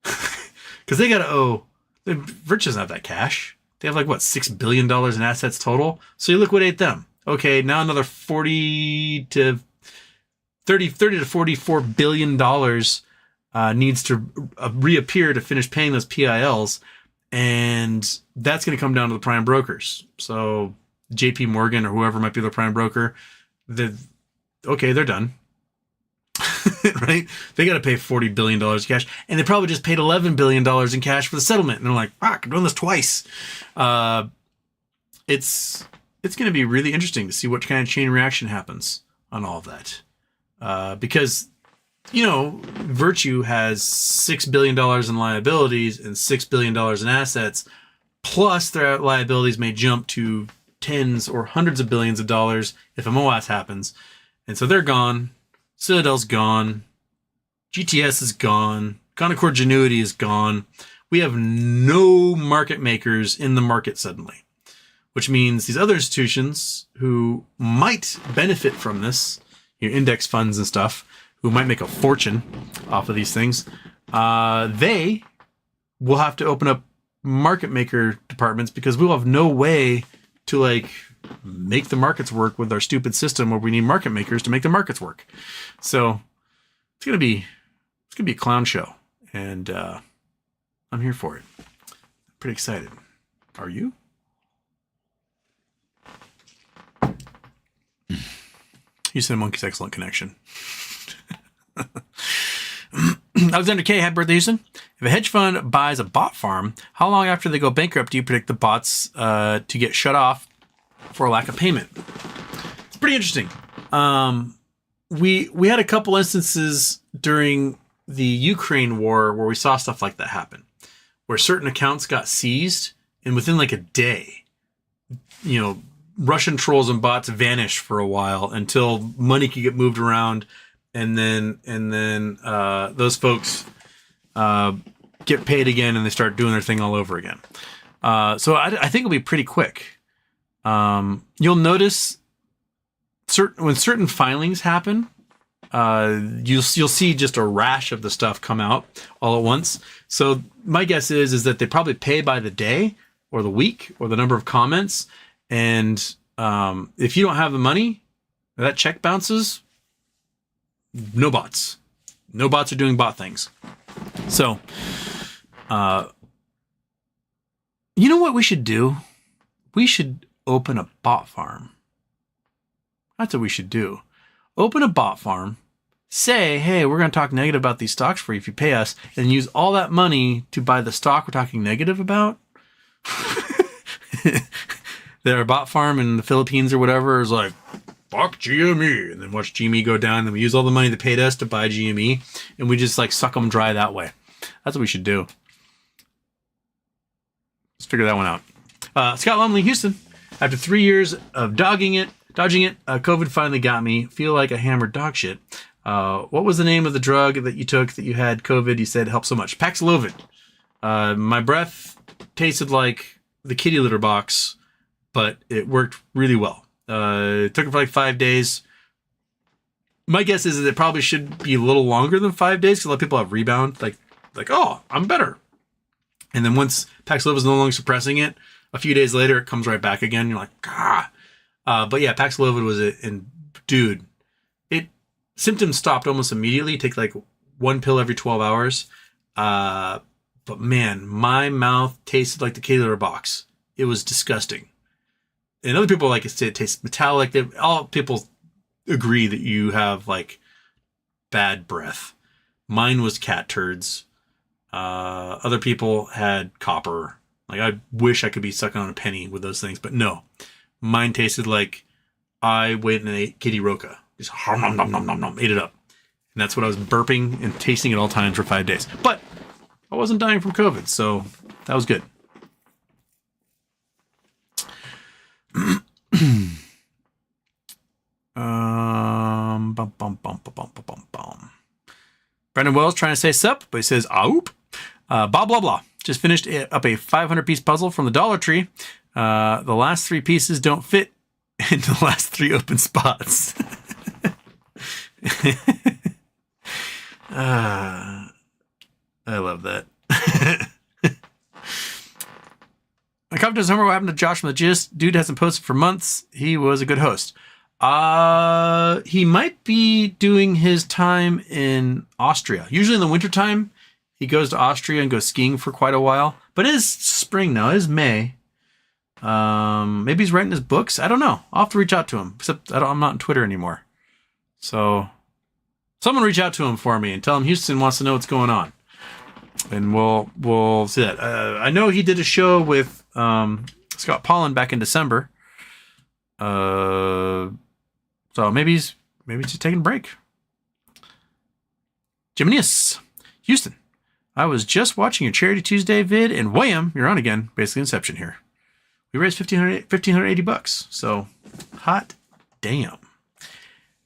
Because they got to owe. Virtue doesn't have that cash. They have like, what, $6 billion in assets total? So you liquidate them. Okay, now another 30 to $44 billion needs to reappear to finish paying those PILs. And that's going to come down to the prime brokers. So JP Morgan or whoever might be the prime broker, they're done. Right? They got to pay $40 billion in cash. And they probably just paid $11 billion in cash for the settlement. And they're like, fuck, I'm doing this twice. It's going to be really interesting to see what kind of chain reaction happens on all of that. Because, Virtue has $6 billion in liabilities and $6 billion in assets. Plus, their liabilities may jump to tens or hundreds of billions of dollars if a MOAS happens. And so they're gone. Citadel's gone. GTS is gone. Concord Genuity is gone. We have no market makers in the market suddenly, which means these other institutions who might benefit from this, index funds and stuff, who might make a fortune off of these things, they will have to open up market maker departments because we'll have no way to like make the markets work with our stupid system where we need market makers to make the markets work. So it's gonna be a clown show, and I'm here for it. Pretty excited. Are you? Houston Monkey's excellent connection. Alexander K. Happy birthday, Houston. If a hedge fund buys a bot farm, how long after they go bankrupt do you predict the bots to get shut off for lack of payment? It's pretty interesting. We had a couple instances during the Ukraine war where we saw stuff like that happen, where certain accounts got seized, and within like a day, Russian trolls and bots vanished for a while until money could get moved around, and then those folks get paid again, and they start doing their thing all over again. So I think it'll be pretty quick. You'll notice when certain filings happen, you'll see just a rash of the stuff come out all at once. So my guess is that they probably pay by the day or the week or the number of comments. And if you don't have the money, that check bounces. No bots. No bots are doing bot things. So, you know what we should do? We should open a bot farm. That's what we should do. Open a bot farm. Say, hey, we're going to talk negative about these stocks for you if you pay us, and use all that money to buy the stock we're talking negative about. Their bot farm in the Philippines or whatever is like, fuck GME, and then watch GME go down, and we use all the money they paid us to buy GME, and we just like suck them dry that way. That's what we should do. Let's figure that one out. Scott Lumley, Houston. After 3 years of dodging it, COVID finally got me. Feel like a hammered dog shit. What was the name of the drug that you took that you had COVID? You said helped so much. Paxlovid. My breath tasted like the kitty litter box, but it worked really well. It took it for like 5 days. My guess is that it probably should be a little longer than 5 days because a lot of people have rebound. Like, oh, I'm better. And then once Paxlovid is no longer suppressing it, a few days later, it comes right back again. You're like, ah. But yeah, Paxlovid was it. And dude, symptoms stopped almost immediately. Take like one pill every 12 hours. But man, my mouth tasted like the kitty litter box. It was disgusting. And other people like it tastes metallic. All people agree that you have like bad breath. Mine was cat turds. Other people had copper. Like I wish I could be sucking on a penny with those things, but no. Mine tasted like I went and ate Kitty Roca. Just nom nom nom nom nom, ate it up. And that's what I was burping and tasting at all times for 5 days. But I wasn't dying from COVID, so that was good. Brendan Wells trying to say sup, but he says oop. Blah blah blah. Just finished up a 500-piece puzzle from the Dollar Tree. The last 3 pieces don't fit into the last 3 open spots. I love that. I commented to Summer what happened to Josh from the Gist. Dude hasn't posted for months. He was a good host. He might be doing his time in Austria. Usually in the wintertime, he goes to Austria and goes skiing for quite a while. But it is spring now. It is May. Maybe he's writing his books. I don't know. I'll have to reach out to him. Except I'm not on Twitter anymore. So someone reach out to him for me and tell him Houston wants to know what's going on. And we'll see that. I know he did a show with Scott Pollan back in December. So maybe he's just taking a break. Jiminius, Houston. I was just watching your Charity Tuesday vid, and wham, you're on again. Basically Inception here. We raised $1,580. So, hot damn.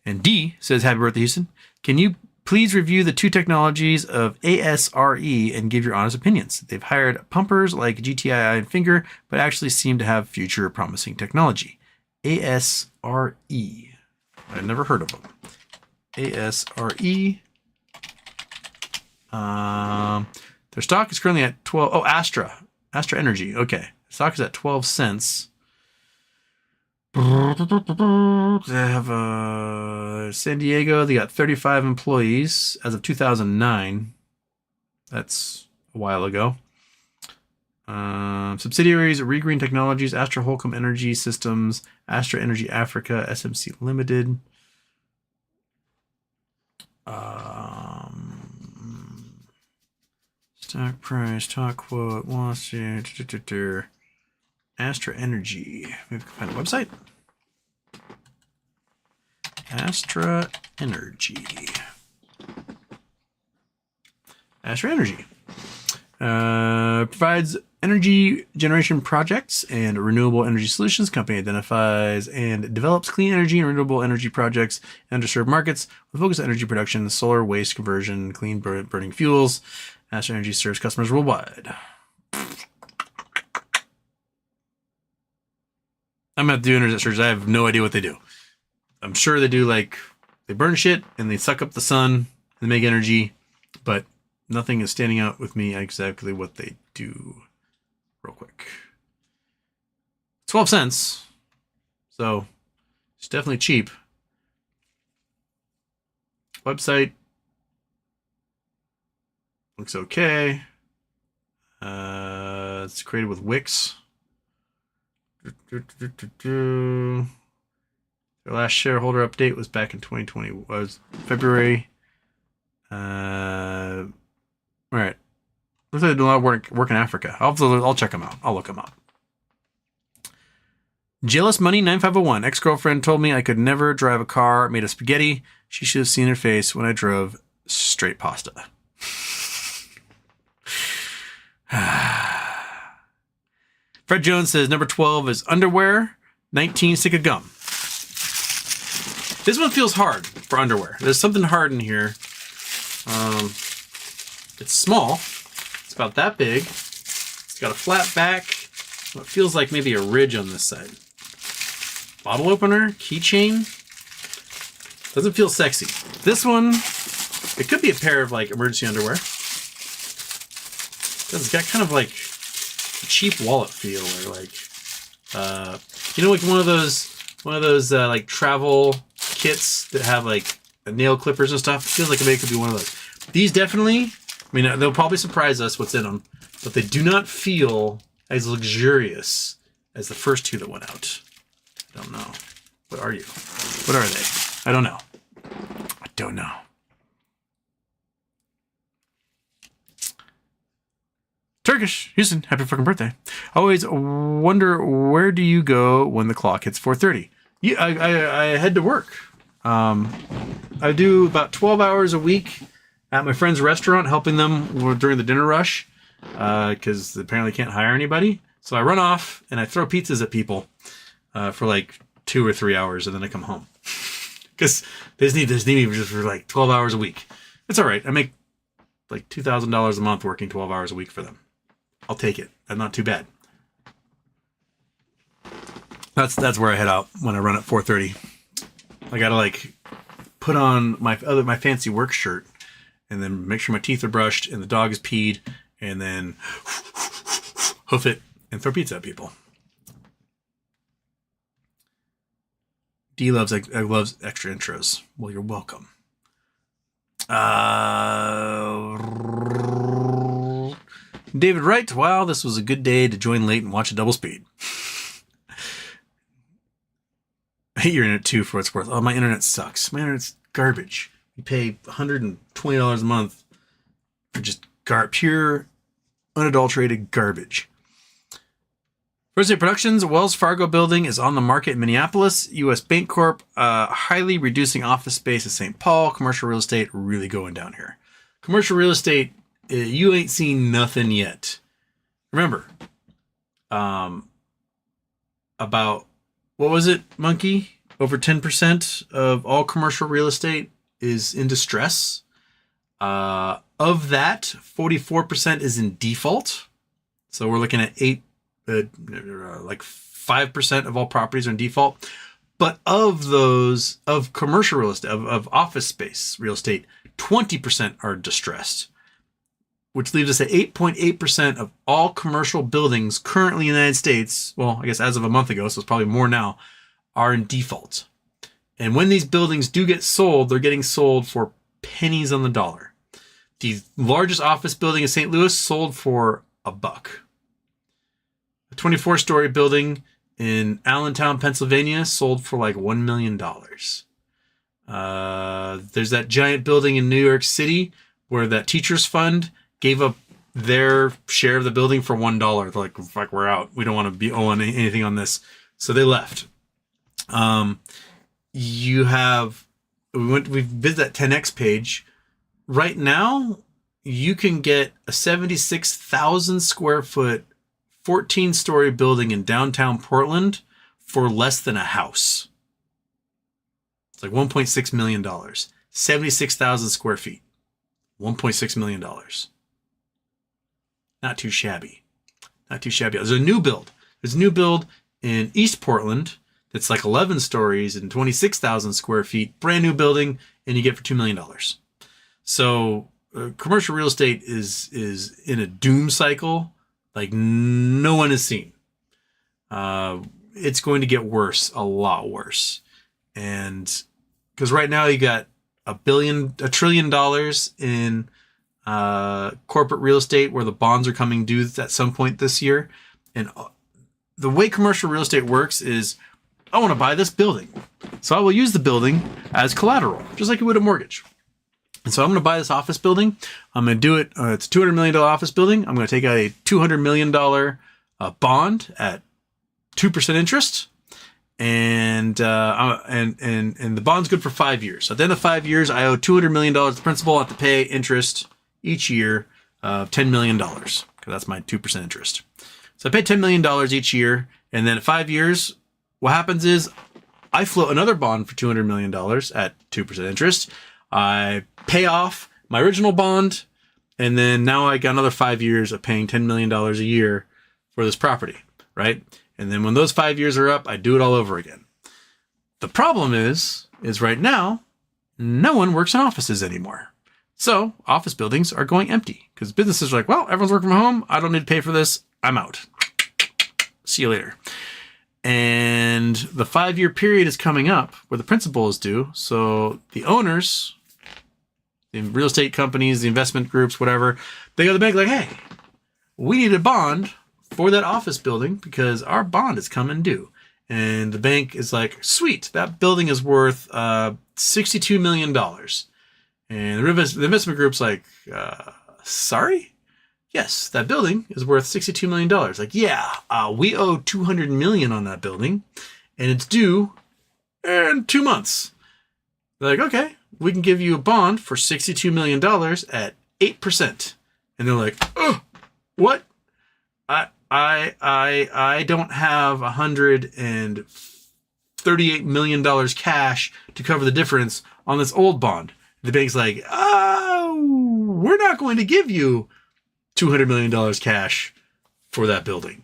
And D says, happy birthday, Houston. Can you please review the two technologies of ASRE and give your honest opinions? They've hired pumpers like GTII and Finger, but actually seem to have future promising technology. ASRE. I've never heard of them. ASRE. Their stock is currently at 12. Oh, Astra Energy. Okay. Stock is at 12 cents. They have San Diego. They got 35 employees as of 2009. That's a while ago. Subsidiaries: Regreen Technologies, Astra Holcomb Energy Systems, Astra Energy Africa, SMC Limited. Stock price, talk quote, wants to Astra Energy. Maybe we can find a website. Astra Energy. Astra Energy provides energy generation projects and renewable energy solutions. Company identifies and develops clean energy and renewable energy projects in underserved markets with focus on energy production, solar waste conversion, clean burning fuels. Astra Energy serves customers worldwide. I'm going to do internet search. I have no idea what they do. I'm sure they do, like, they burn shit and they suck up the sun and make energy, but nothing is standing out with me exactly what they do. Real quick. 12 cents. So it's definitely cheap. Website looks okay. It's created with Wix. Their last shareholder update was back in 2020. Was February. All right. Looks like they do a lot of work in Africa. I'll check them out. I'll look them up. Jealous Money 9501. Ex-girlfriend told me I could never drive a car made of spaghetti. She should have seen her face when I drove straight pasta. Fred Jones says number 12 is underwear. 19, stick of gum. This one feels hard for underwear. There's something hard in here. It's small. It's about that big. It's got a flat back. What feels like maybe a ridge on this side. Bottle opener, keychain. Doesn't feel sexy. This one, it could be a pair of like emergency underwear. It's got kind of like a cheap wallet feel, or like, like one of those like travel kits that have like nail clippers and stuff. It feels like maybe it could be one of those. These definitely, I mean, they'll probably surprise us what's in them, but they do not feel as luxurious as the first two that went out. I don't know. What are you? What are they? I don't know. I don't know. Turkish, Houston, happy fucking birthday. I always wonder, where do you go when the clock hits 4:30? Yeah, I head to work. I do about 12 hours a week at my friend's restaurant, helping them during the dinner rush, because they apparently can't hire anybody. So I run off and I throw pizzas at people for like 2 or 3 hours, and then I come home because they just need me just for like 12 hours a week. It's all right. I make like $2,000 a month working 12 hours a week for them. I'll take it. That's not too bad. That's where I head out when I run at 4:30. I gotta like put on my fancy work shirt, and then make sure my teeth are brushed and the dog is peed, and then hoof it and throw pizza at people. D loves extra intros. Well, you're welcome. David Wright, wow, this was a good day to join late and watch a double speed. I hate your internet too, for what it's worth. Oh, my internet sucks. My internet's garbage. You pay $120 a month for just pure, unadulterated garbage. First Day Productions, Wells Fargo building is on the market in Minneapolis. U.S. Bank Corp, highly reducing office space in St. Paul. Commercial real estate really going down here. Commercial real estate you ain't seen nothing yet. Remember, about, what was it, Monkey? Over 10% of all commercial real estate is in distress. Of that, 44% is in default. So we're looking at like 5% of all properties are in default. But of those, of commercial real estate, of office space real estate, 20% are distressed, which leaves us at 8.8% of all commercial buildings currently in the United States, well, I guess as of a month ago, so it's probably more now, are in default. And when these buildings do get sold, they're getting sold for pennies on the dollar. The largest office building in St. Louis sold for $1. A 24-story building in Allentown, Pennsylvania sold for like $1 million. There's that giant building in New York City where that teachers fund gave up their share of the building for $1. They're like, fuck, we're out. We don't want to be owing anything on this. So they left. We visited that 10X page. Right now, you can get a 76,000 square foot, 14-story building in downtown Portland for less than a house. It's like $1.6 million. 76,000 square feet. $1.6 million. Not too shabby. Not too shabby. There's a new build. There's a new build in East Portland that's like 11 stories and 26,000 square feet. Brand new building, and you get for $2 million. So commercial real estate is in a doom cycle like no one has seen. It's going to get worse, a lot worse. And because right now you got $1 trillion in corporate real estate where the bonds are coming due at some point this year. And the way commercial real estate works is, I want to buy this building, so I will use the building as collateral, just like you would a mortgage. And so I'm going to buy this office building. I'm going to do it. It's a $200 million office building. I'm going to take out a $200 million bond at 2% interest. And the bond's good for 5 years. So at the end of 5 years, I owe $200 million of principal. I have to pay interest each year of $10 million, because that's my 2% interest. So I pay $10 million each year. And then at 5 years, what happens is I float another bond for $200 million at 2% interest. I pay off my original bond, and then now I got another 5 years of paying $10 million a year for this property, right? And then when those 5 years are up, I do it all over again. The problem is right now, no one works in offices anymore. So office buildings are going empty because businesses are like, well, everyone's working from home. I don't need to pay for this. I'm out. See you later. And the 5-year period is coming up where the principal is due. So the owners, the real estate companies, the investment groups, whatever, they go to the bank like, hey, we need a bond for that office building because our bond is coming due. And the bank is like, sweet, that building is worth $62 million. And the investment group's like, sorry? Yes, that building is worth $62 million. Like, yeah, we owe $200 million on that building, and it's due in 2 months. They're like, okay, we can give you a bond for $62 million at 8%. And they're like, oh, what? I don't have $138 million cash to cover the difference on this old bond. The bank's like, oh, we're not going to give you $200 million cash for that building.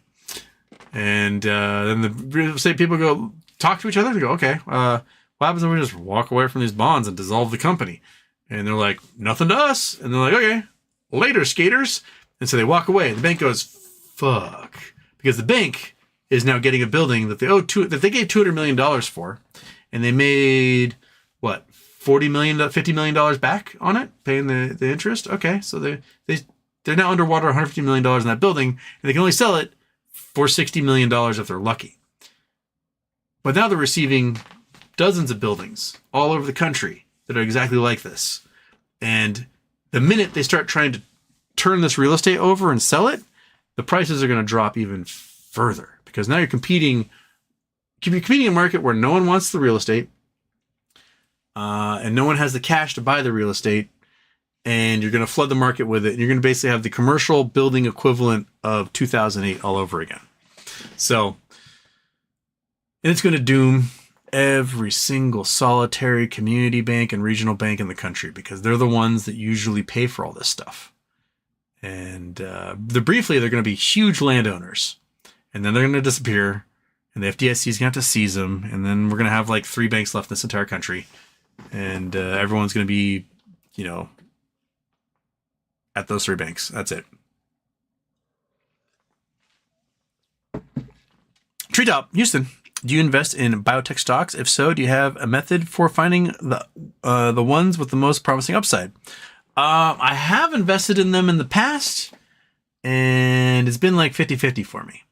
And then the real estate people go talk to each other. They go, okay, what happens if we just walk away from these bonds and dissolve the company? And they're like, nothing to us. And they're like, okay, later, skaters. And so they walk away. And the bank goes, fuck. Because the bank is now getting a building that they gave $200 million for. And they made, what, $40 million, $50 million back on it, paying the interest? Okay, so they're now underwater $150 million in that building, and they can only sell it for $60 million if they're lucky. But now they're receiving dozens of buildings all over the country that are exactly like this. And the minute they start trying to turn this real estate over and sell it, the prices are going to drop even further, because now you're competing in a market where no one wants the real estate, and no one has the cash to buy the real estate. and you're going to flood the market with it. And you're going to basically have the commercial building equivalent of 2008 all over again. So, and it's going to doom every single solitary community bank and regional bank in the country, because they're the ones that usually pay for all this stuff. And they're going to be huge landowners, and then they're going to disappear, and the FDIC is going to have to seize them, and then we're going to have like 3 banks left in this entire country, and everyone's going to be, at those 3 banks. That's it. Treetop, Houston. Do you invest in biotech stocks? If so, do you have a method for finding the ones with the most promising upside? I have invested in them in the past, and it's been like 50-50 for me.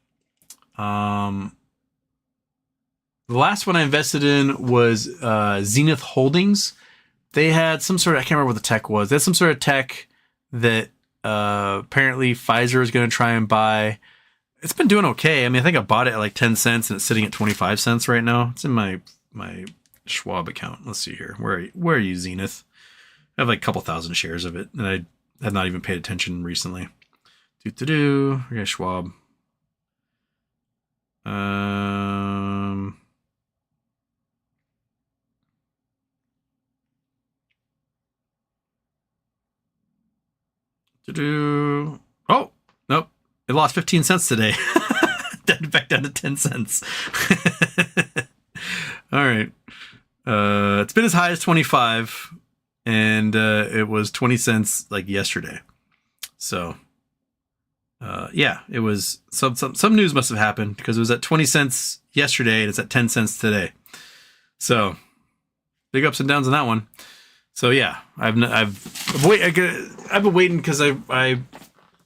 The last one I invested in was Zenith Holdings. They had some sort of, I can't remember what the tech was. They had some sort of tech that apparently Pfizer is going to try and buy. It's been doing okay. I mean, I think I bought it at like 10 cents and it's sitting at 25 cents right now. It's in my Schwab account. Let's see here. Where are you, Zenith? I have like a couple thousand shares of it, and I have not even paid attention recently. Okay, Schwab. Oh, nope. It lost 15 cents today. Back down to 10 cents. All right. It's been as high as 25, and it was 20 cents like yesterday. So, yeah, it was some news must have happened, because it was at 20 cents yesterday and it's at 10 cents today. So, big ups and downs on that one. So yeah, I've been waiting, because I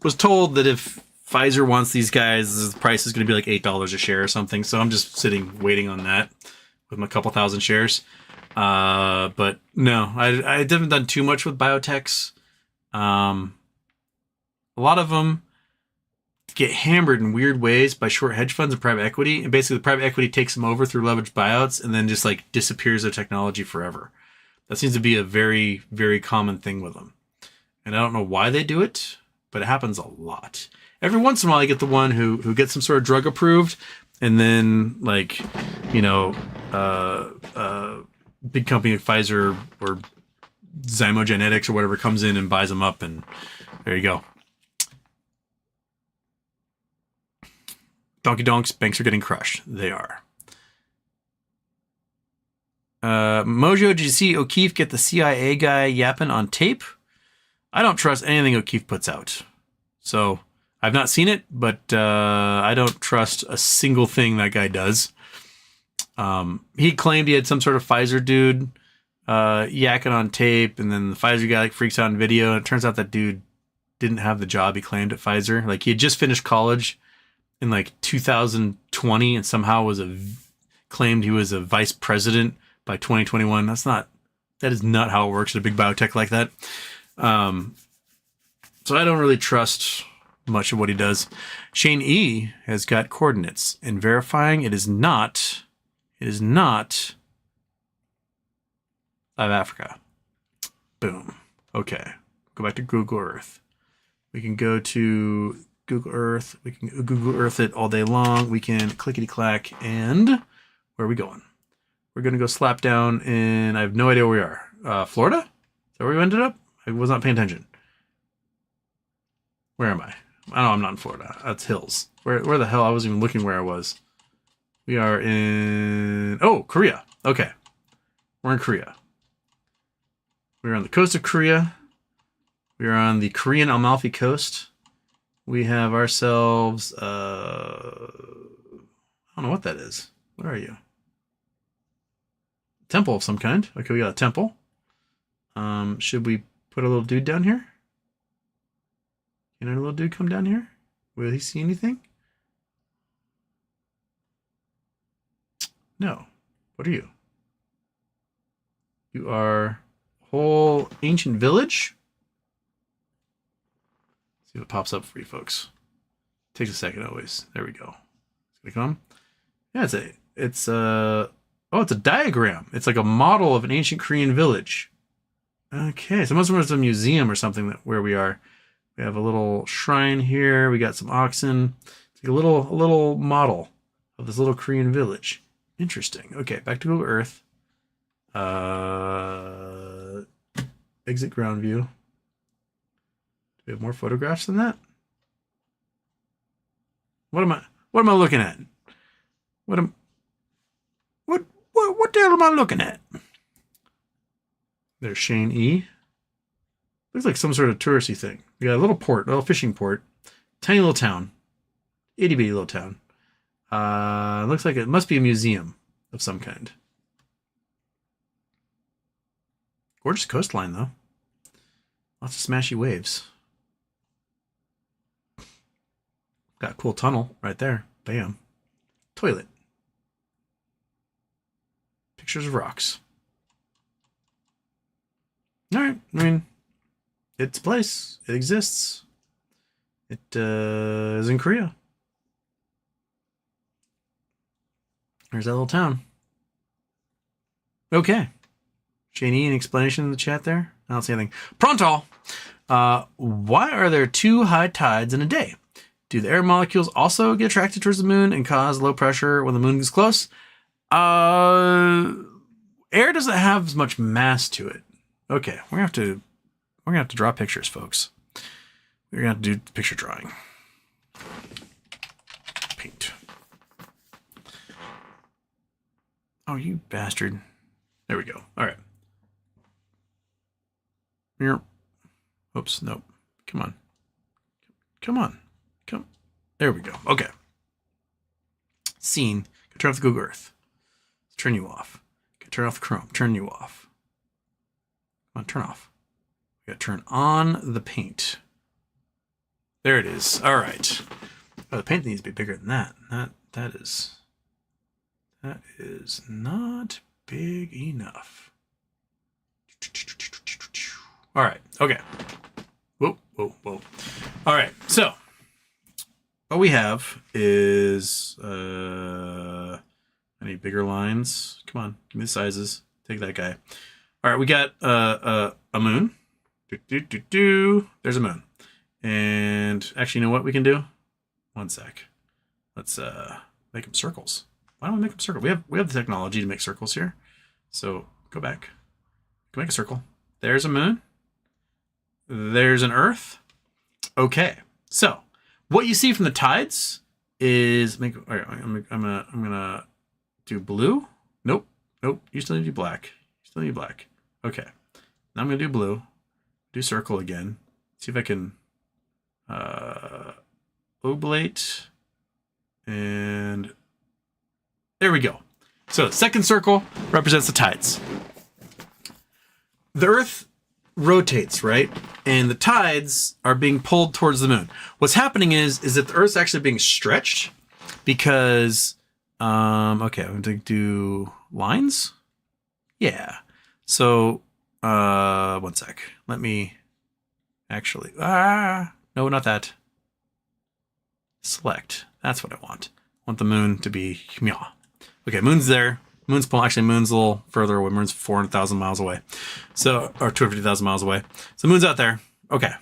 was told that if Pfizer wants these guys, the price is going to be like $8 a share or something. So I'm just sitting waiting on that with my couple thousand shares. But no, I haven't done too much with biotechs. A lot of them get hammered in weird ways by short hedge funds and private equity, and basically the private equity takes them over through leveraged buyouts and then just like disappears their technology forever. That seems to be a very, very common thing with them. And I don't know why they do it, but it happens a lot. Every once in a while, I get the one who gets some sort of drug approved, and then like, big company like Pfizer or Zymogenetics or whatever comes in and buys them up, and there you go. Donkey donks, banks are getting crushed. They are. Mojo, did you see O'Keefe get the CIA guy yapping on tape? I don't trust anything O'Keefe puts out. So, I've not seen it, but I don't trust a single thing that guy does. He claimed he had some sort of Pfizer dude yakking on tape, and then the Pfizer guy like freaks out on video, and it turns out that dude didn't have the job he claimed at Pfizer. Like, he had just finished college in like 2020 and somehow claimed he was a vice president by 2021. That is not how it works at a big biotech like that. So I don't really trust much of what he does. Shane E has got coordinates, and verifying it is not South Africa. Boom. Okay. Go back to Google Earth. We can go to Google Earth. We can Google Earth it all day long. We can clickety clack, and where are we going? We're going to go slap down in, I have no idea where we are. Florida? Is that where we ended up? I was not paying attention. Where am I? Oh, I'm not in Florida. That's hills. Where the hell? I wasn't even looking where I was. We are in, Korea. Okay. We're in Korea. We're on the coast of Korea. We're on the Korean Amalfi Coast. We have ourselves, I don't know what that is. Where are you? Temple of some kind. Okay, we got a temple. Should we put a little dude down here? Can a little dude come down here? Will he see anything? No. What are you? You are a whole ancient village. Let's see what pops up for you folks. Takes a second always. There we go. It's gonna come. Yeah, it's a diagram. It's like a model of an ancient Korean village. Okay, so most of it's a museum or something where we are. We have a little shrine here. We got some oxen. It's like a little model of this little Korean village. Interesting. Okay, back to Google Earth. Exit ground view. Do we have more photographs than that? What am I looking at? What the hell am I looking at? There's Shane E. Looks like some sort of touristy thing. We got a little port, a little fishing port. Tiny little town. Itty bitty little town. Looks like it must be a museum of some kind. Gorgeous coastline, though. Lots of smashy waves. Got a cool tunnel right there. Bam. Toilet. Pictures of rocks. All right. I mean, it's a place. It exists. It is in Korea. There's that little town. Okay. Shani, an explanation in the chat there? I don't see anything. Pronto! Why are there 2 high tides in a day? Do the air molecules also get attracted towards the moon and cause low pressure when the moon gets close? Air doesn't have as much mass to it. Okay, we're gonna have to draw pictures, folks. We're gonna have to do picture drawing. Paint. Oh, you bastard. There we go. All right. Here. Oops, nope. Come on. Come on. Come. There we go. Okay. Scene. Turn off the Google Earth. Turn you off. Turn off the Chrome. Turn you off. Come on, turn off. We got to turn on the paint. There it is. All right. Oh, the paint needs to be bigger than that. That is not big enough. All right. Okay. Whoa. All right. So what we have is I need bigger lines. Come on, give me the sizes. Take that guy. All right, we got a moon. There's a moon. And actually, you know what we can do? One sec. Let's make them circles. Why don't we make them circles? We have the technology to make circles here. So go back. Make a circle. There's a moon. There's an Earth. Okay. So what you see from the tides is all right, I'm gonna do blue. Nope. You still need to do black. Okay. Now I'm gonna do blue. Do circle again. See if I can oblate. And there we go. So second circle represents the tides. The Earth rotates, right? And the tides are being pulled towards the moon. What's happening is that the Earth's actually being stretched because, okay, I'm going to do lines. Yeah. So, one sec. Let me actually, no, not that. Select. That's what I want. I want the moon to be, okay, moon's there. Moon's pulling, actually moon's a little further away. Moon's 400,000 miles away. So, or 250,000 miles away. So moon's out there. Okay.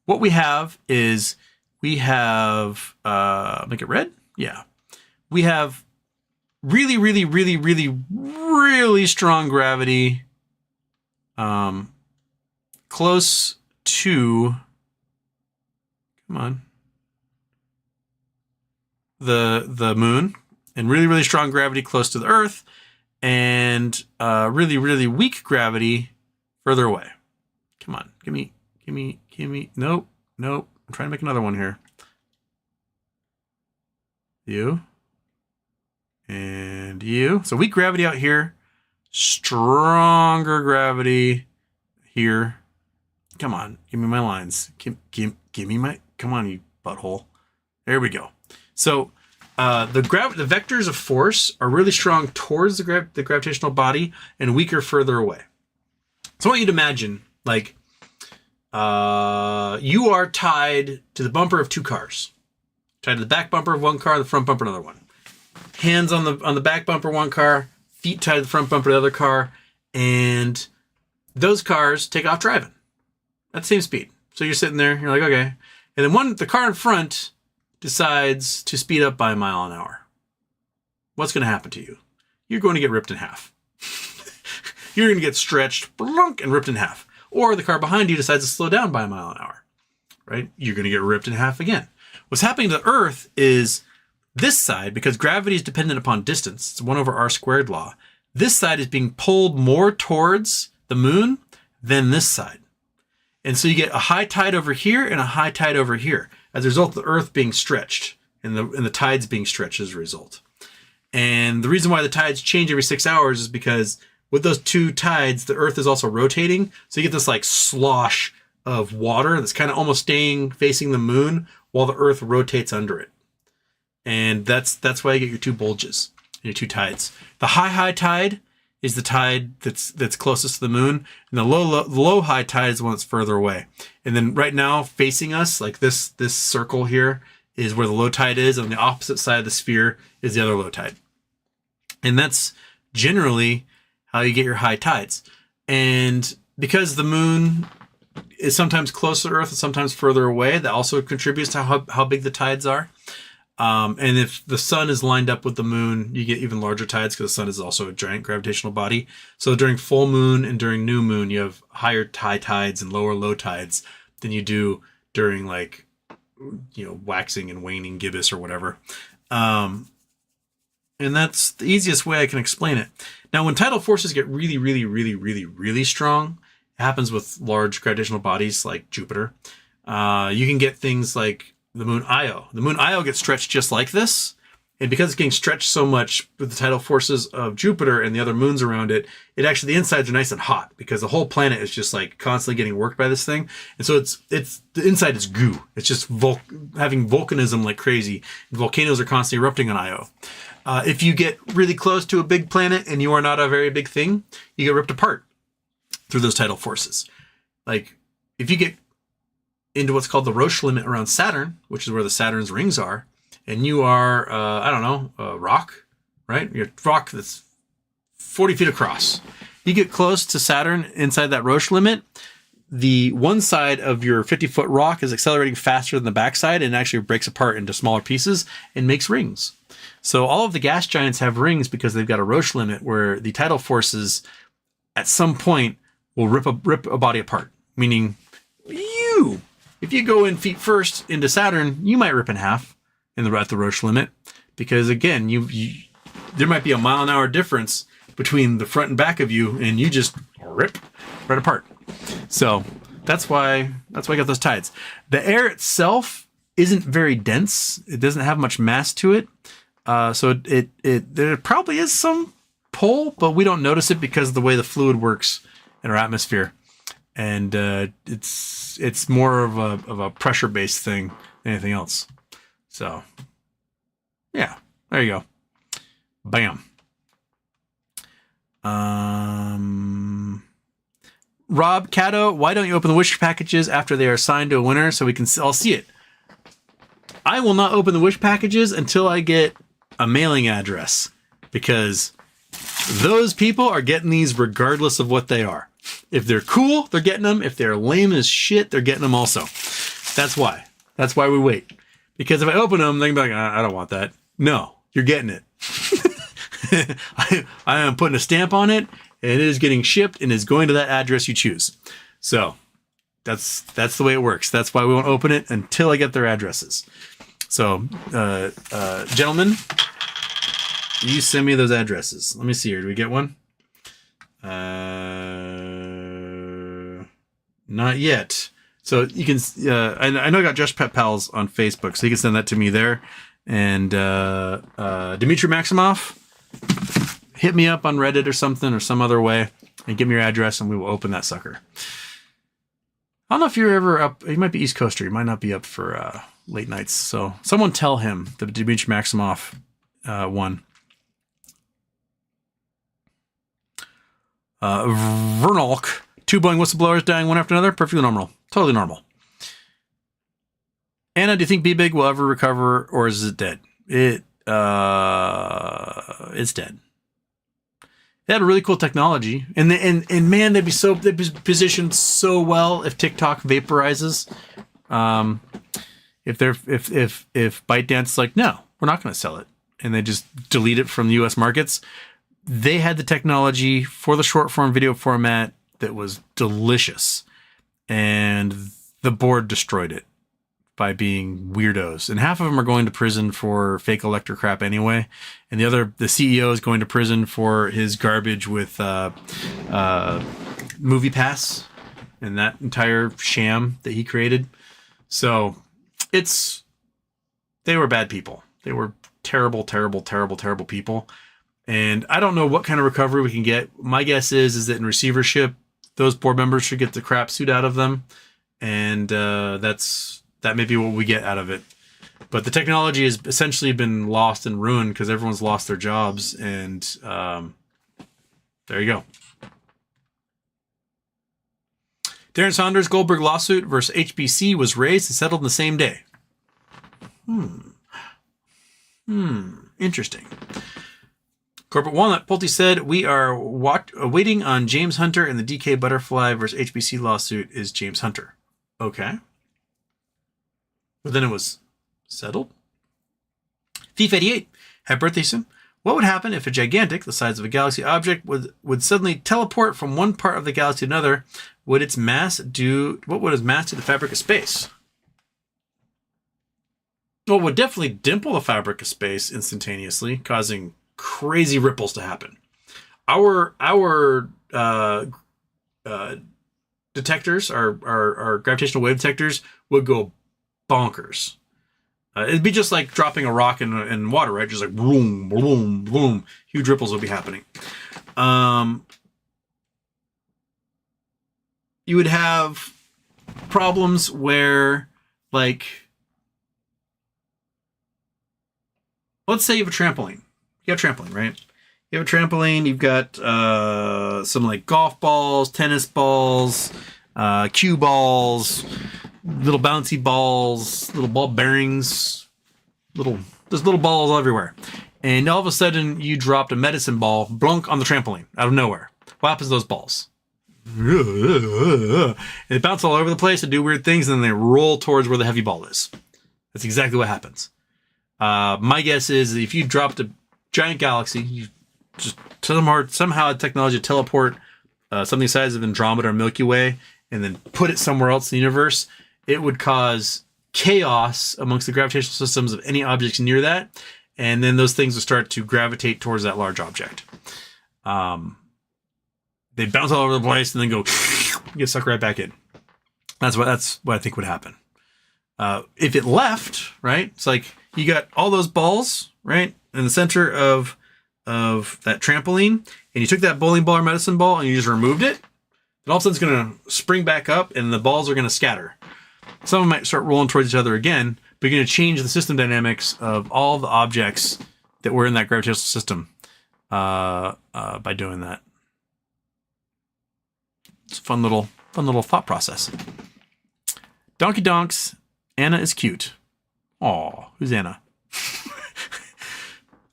What we have is make it red? Yeah. We have really, really, really, really, really strong gravity close to, come on, the moon, and really, really strong gravity close to the Earth, and really, really weak gravity further away. Come on, give me. Nope. I'm trying to make another one here. You. And you. So weak gravity out here. Stronger gravity here. Come on, give me my lines. Give me my, come on, you butthole. There we go. So the vectors of force are really strong towards the gravitational body and weaker further away. So I want you to imagine, like, you are tied to the bumper of two cars. Tied to the back bumper of one car, the front bumper another one. Hands on the back bumper one car, feet tied to the front bumper of the other car, and those cars take off driving at the same speed. So you're sitting there, you're like, okay. And then the car in front decides to speed up by a mile an hour. What's going to happen to you? You're going to get ripped in half. You're going to get stretched and ripped in half. Or the car behind you decides to slow down by a mile an hour, right? You're going to get ripped in half again. What's happening to the Earth is this side, because gravity is dependent upon distance, it's 1 over r squared law, this side is being pulled more towards the moon than this side. And so you get a high tide over here and a high tide over here as a result of the Earth being stretched and the tides being stretched as a result. And the reason why the tides change every 6 hours is because with those two tides, the Earth is also rotating. So you get this like slosh of water that's kind of almost staying facing the moon while the Earth rotates under it. And that's why you get your two bulges, your two tides. The high tide is the tide that's closest to the moon, and the low high tide is the one that's further away. And then right now facing us, like this circle here, is where the low tide is, and on the opposite side of the sphere is the other low tide. And that's generally how you get your high tides. And because the moon is sometimes close to Earth and sometimes further away, that also contributes to how big the tides are. And if the sun is lined up with the moon, you get even larger tides because the sun is also a giant gravitational body. So during full moon and during new moon, you have higher high tides and lower low tides than you do during like, waxing and waning gibbous or whatever. And that's the easiest way I can explain it. Now, when tidal forces get really, really, really, really, really strong, it happens with large gravitational bodies like Jupiter. You can get things like the moon Io. The moon Io gets stretched just like this. And because it's getting stretched so much with the tidal forces of Jupiter and the other moons around it, the insides are nice and hot because the whole planet is just like constantly getting worked by this thing. And so the inside is goo. It's just having volcanism like crazy. Volcanoes are constantly erupting on Io. If you get really close to a big planet and you are not a very big thing, you get ripped apart through those tidal forces. Like if you get into what's called the Roche limit around Saturn, which is where the Saturn's rings are, and you are, a rock, right? You're a rock that's 40 feet across. You get close to Saturn inside that Roche limit, the one side of your 50-foot rock is accelerating faster than the backside and actually breaks apart into smaller pieces and makes rings. So all of the gas giants have rings because they've got a Roche limit where the tidal forces at some point will rip a body apart, meaning if you go in feet first into Saturn, you might rip in half at the Roche limit because again, there might be a mile an hour difference between the front and back of you, and you just rip right apart. So that's why I got those tides. The air itself isn't very dense; it doesn't have much mass to it, so there probably is some pull, but we don't notice it because of the way the fluid works in our atmosphere. And it's more of a pressure based thing than anything else. So yeah, there you go. Bam. Rob Cato, why don't you open the wish packages after they are assigned to a winner so we can all see it? I will not open the wish packages until I get a mailing address because those people are getting these regardless of what they are. If they're cool, they're getting them. If they're lame as shit, they're getting them also. That's why. That's why we wait. Because if I open them, they can be like, I don't want that. No, you're getting it. I am putting a stamp on it, and it is getting shipped and is going to that address you choose. So that's the way it works. That's why we won't open it until I get their addresses. So, gentlemen, you send me those addresses. Let me see here. Do we get one? Not yet. So you can, I know I got Just Pet Pals on Facebook, so you can send that to me there. And Dmitry Maximov, hit me up on Reddit or something or some other way and give me your address and we will open that sucker. I don't know if you're ever up, you might be East Coaster, you might not be up for late nights. So someone tell him the Dmitry Maximov one. Vernalk, 2 Boeing whistleblowers dying one after another. Perfectly normal. Totally normal. Anna, do you think B-Big will ever recover or is it dead? It's dead. They had a really cool technology, and man, they'd be positioned so well if TikTok vaporizes. If ByteDance is like, no, we're not going to sell it, and they just delete it from the U.S. markets, they had the technology for the short form video format that was delicious, and the board destroyed it by being weirdos. And half of them are going to prison for fake elector crap anyway, and the CEO is going to prison for his garbage with Movie Pass and that entire sham that he created. So they were bad people. They were terrible, terrible, terrible, terrible people. And I don't know what kind of recovery we can get. My guess is that in receivership, those board members should get the crap suit out of them. And that may be what we get out of it. But the technology has essentially been lost and ruined because everyone's lost their jobs. And there you go. Darren Saunders' Goldberg lawsuit versus HBC was raised and settled in the same day. Interesting. Corporate Walnut Pulte said, we are waiting on James Hunter, and the DK Butterfly versus HBC lawsuit is James Hunter. Okay. But then it was settled. Thief 88 had birthday soon. What would happen if a gigantic, the size of a galaxy object, would suddenly teleport from one part of the galaxy to another? What would its mass do to the fabric of space? Well, it would definitely dimple the fabric of space instantaneously, causing crazy ripples to happen. Our detectors, our gravitational wave detectors, would go bonkers. It'd be just like dropping a rock in water, right? Just like boom, boom, boom. Huge ripples would be happening. You would have problems where, like, let's say you have a trampoline. You have a trampoline, right? You have a trampoline. You've got some like golf balls, tennis balls, cue balls, little bouncy balls, little ball bearings, there's little balls everywhere. And all of a sudden you dropped a medicine ball blunk on the trampoline out of nowhere. What happens to those balls? They bounce all over the place and do weird things, and then they roll towards where the heavy ball is. That's exactly what happens. My guess is if you dropped a giant galaxy, you just somehow had technology to teleport something the size of Andromeda or Milky Way and then put it somewhere else in the universe, it would cause chaos amongst the gravitational systems of any objects near that, and then those things would start to gravitate towards that large object. They bounce all over the place and then go get sucked right back in. That's what I think would happen. If it left, right? It's like you got all those balls, right, in the center of that trampoline, and you took that bowling ball or medicine ball and you just removed it. And all of a sudden it's going to spring back up and the balls are going to scatter. Some of them might start rolling towards each other again, but you're going to change the system dynamics of all the objects that were in that gravitational system by doing that. It's a fun little thought process. Donkey Donks, Anna is cute. Aw, who's Anna?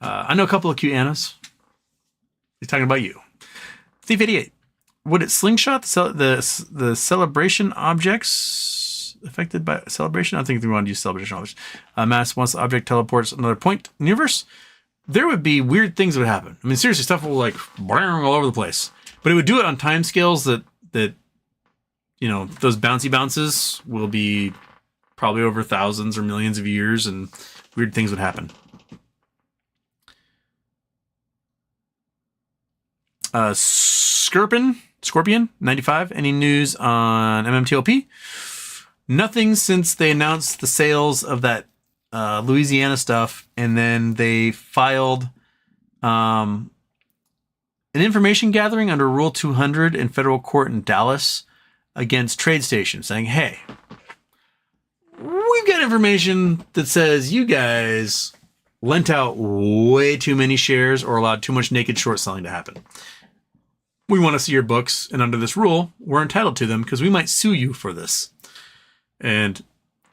I know a couple of cute Annas. He's talking about you. Thief 88. Would it slingshot the celebration objects affected by celebration? I don't think we want to use celebration objects. Mass once the object teleports another point in the universe. There would be weird things that would happen. I mean, seriously, stuff will like all over the place. But it would do it on time scales that those bouncy bounces will be probably over thousands or millions of years, and weird things would happen. Scorpion 95. Any news on MMTLP? Nothing since they announced the sales of that Louisiana stuff, and then they filed an information gathering under Rule 200 in federal court in Dallas against TradeStation, saying, hey, we've got information that says you guys lent out way too many shares or allowed too much naked short selling to happen. We want to see your books, and under this rule, we're entitled to them because we might sue you for this. And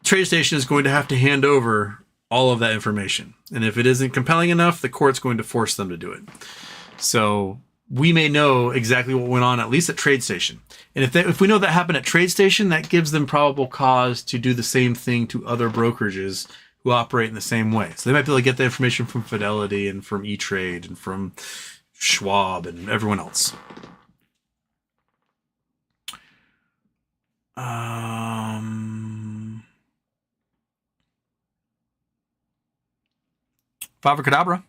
TradeStation is going to have to hand over all of that information. And if it isn't compelling enough, the court's going to force them to do it. So we may know exactly what went on, at least at TradeStation. And if we know that happened at TradeStation, that gives them probable cause to do the same thing to other brokerages who operate in the same way. So they might be able to get the information from Fidelity and from E-Trade and from Schwab and everyone else. Favre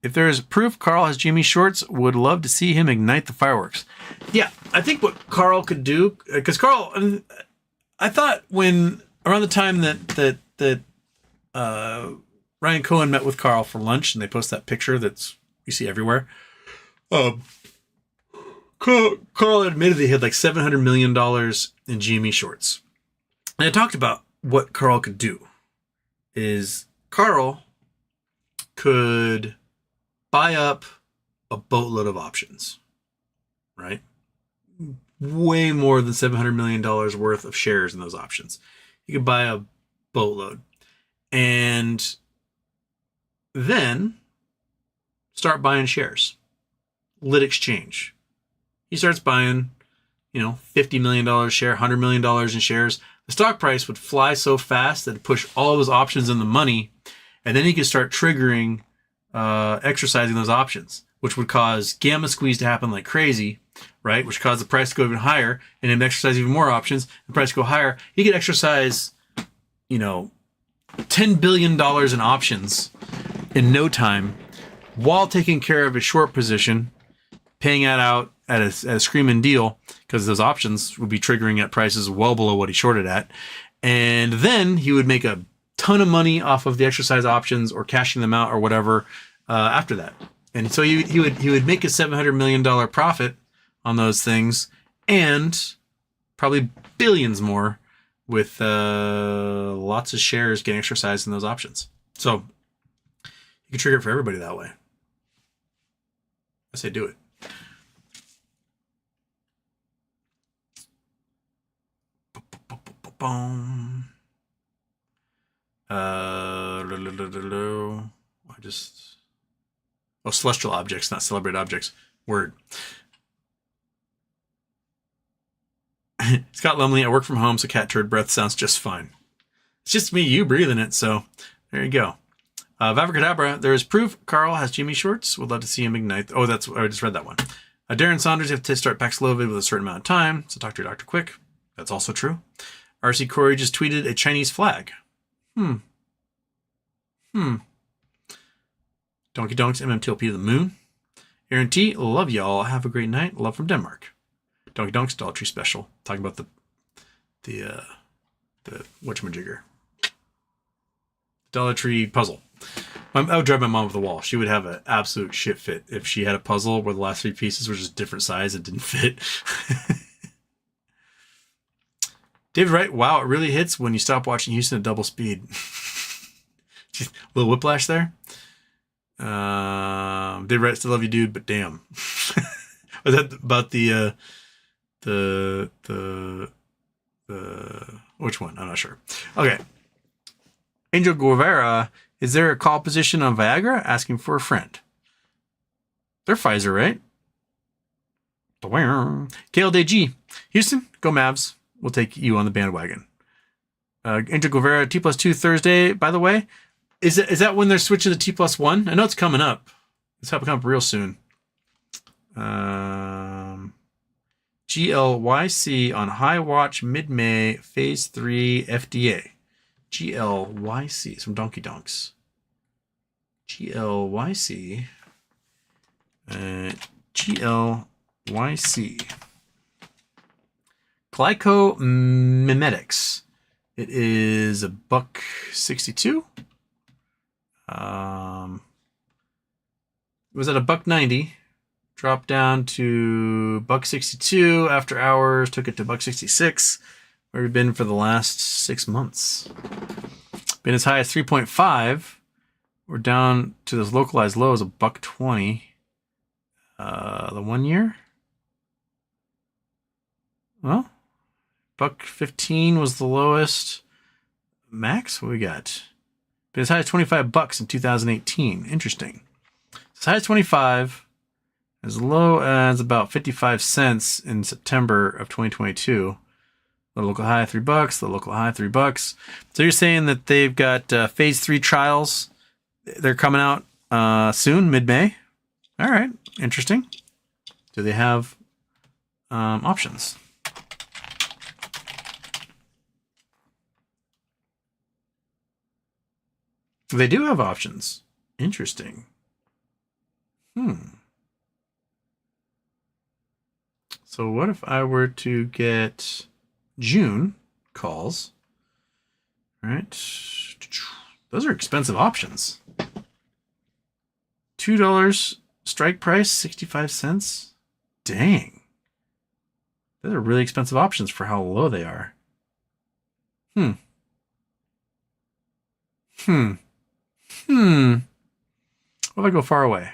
If there is proof Carl has Jimmy shorts, would love to see him ignite the fireworks. Yeah, I think what Carl could do, because Carl, I thought when around the time that Ryan Cohen met with Carl for lunch, and they post that picture that's you see everywhere. Carl admitted he had like $700 million in GME shorts, and I talked about what Carl could do. Is Carl could buy up a boatload of options, right? Way more than $700 million worth of shares in those options. You could buy a boatload and then start buying shares. Lit exchange. He starts buying, $50 million share, $100 million in shares. The stock price would fly so fast that it'd push all of his options in the money, and then he could start triggering exercising those options, which would cause gamma squeeze to happen like crazy, right? Which caused the price to go even higher, and then exercise even more options, the price go higher. He could exercise, $10 billion in options in no time while taking care of his short position, paying that out at a screaming deal, because those options would be triggering at prices well below what he shorted at. And then he would make a ton of money off of the exercise options or cashing them out or whatever after that. And so he would make a $700 million profit on those things, and probably billions more with lots of shares getting exercised in those options. So you can trigger it for everybody that way. I say do it. Celestial objects, not celebrate objects. Word. Scott Lumley, I work from home, so cat turd breath sounds just fine. It's just me, you breathing it, so there you go. Vavacadabra, there is proof Carl has Jimmy shorts. Would love to see him ignite. I just read that one. Darren Saunders, you have to start Paxlovid with a certain amount of time, so talk to your doctor quick. That's also true. RC Corey just tweeted a Chinese flag. Donkey Donks, MMTLP to the moon. Aaron T, love y'all. Have a great night. Love from Denmark. Donkey Donks, Dollar Tree special. Talking about the whatchamajigger. Dollar Tree puzzle. I would drive my mom off the wall. She would have an absolute shit fit if she had a puzzle where the last three pieces were just different size and didn't fit. David Wright, wow, it really hits when you stop watching Houston at double speed. A little whiplash there. David Wright, still love you, dude, but damn. Was that about the which one? I'm not sure. Okay. Angel Guevara, is there a call position on Viagra? Asking for a friend. They're Pfizer, right? KLDG. Houston, go Mavs. We'll take you on the bandwagon. Angel Guevara, T+2 Thursday, by the way. Is that when they're switching to T+1? I know it's coming up. It's coming up real soon. GLYC on High Watch mid-May, Phase 3 FDA. GLYC. It's from Donkey Donks. GLYC. GLYC. Glycomimetics. It is $1.62. It was at $1.90. Dropped down to $1.62 after hours. Took it to $1.66. Where we've been for the last 6 months. Been as high as 3.5. We're down to this localized low as $1.20. The 1 year. Well, $1.15 was the lowest. Max, what we got? Been as high as $25 in 2018. Interesting. As high as 25. as low as about 55 cents in September of 2022. The local high, $3. The local high, $3. So you're saying that they've got phase 3 trials. They're coming out soon, mid-May. All right, interesting. Do they have options? They do have options. Interesting. So what if I were to get June calls? All right. Those are expensive options. $2 strike price, 65 cents. Dang. Those are really expensive options for how low they are. What if I go far away?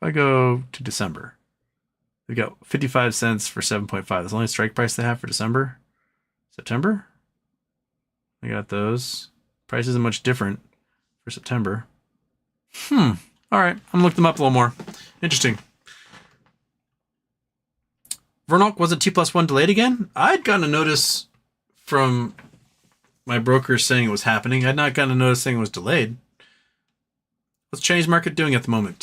If I go to December, we got 55 cents for 7.5. That's the only strike price they have for December. September? I got those. Price isn't much different for September. All right. I'm going to look them up a little more. Interesting. Vernok, was it T+1 delayed again? I'd gotten a notice from my broker saying it was happening. I'd not gotten a notice saying it was delayed. What's Chinese market doing at the moment?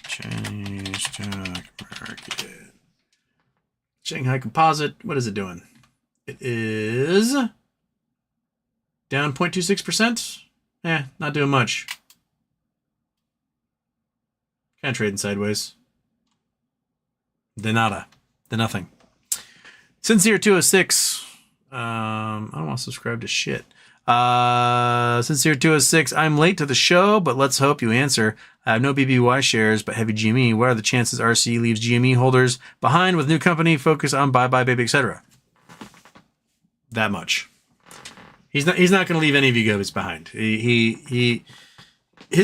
Chinese stock market. Shanghai Composite. What is it doing? It is down 0.26%. Not doing much. Kind of trading sideways. De nada. De nothing. Sincere 206. I don't want to subscribe to shit. Sincere 206. I'm late to the show, but let's hope you answer. I have no BBY shares, but heavy GME. What are the chances RC leaves GME holders behind with new company, focus on bye baby, etc.? That much. He's not going to leave any of you guys behind. His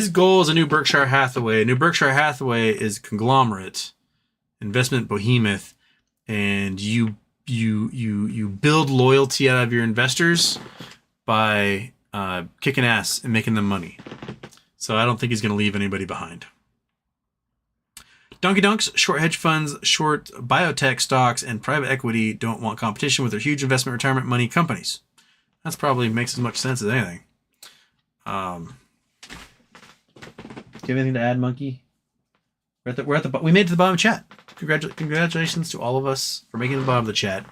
goal is a new Berkshire Hathaway. A new Berkshire Hathaway is conglomerate, investment behemoth, and you build loyalty out of your investors by kicking ass and making them money. So I don't think he's going to leave anybody behind. Donkey Dunks, short hedge funds, short biotech stocks, and private equity don't want competition with their huge investment retirement money companies. That's probably makes as much sense as anything. Do you have anything to add, Monkey? We made it to the bottom of the chat. Congratulations to all of us for making it to the bottom of the chat.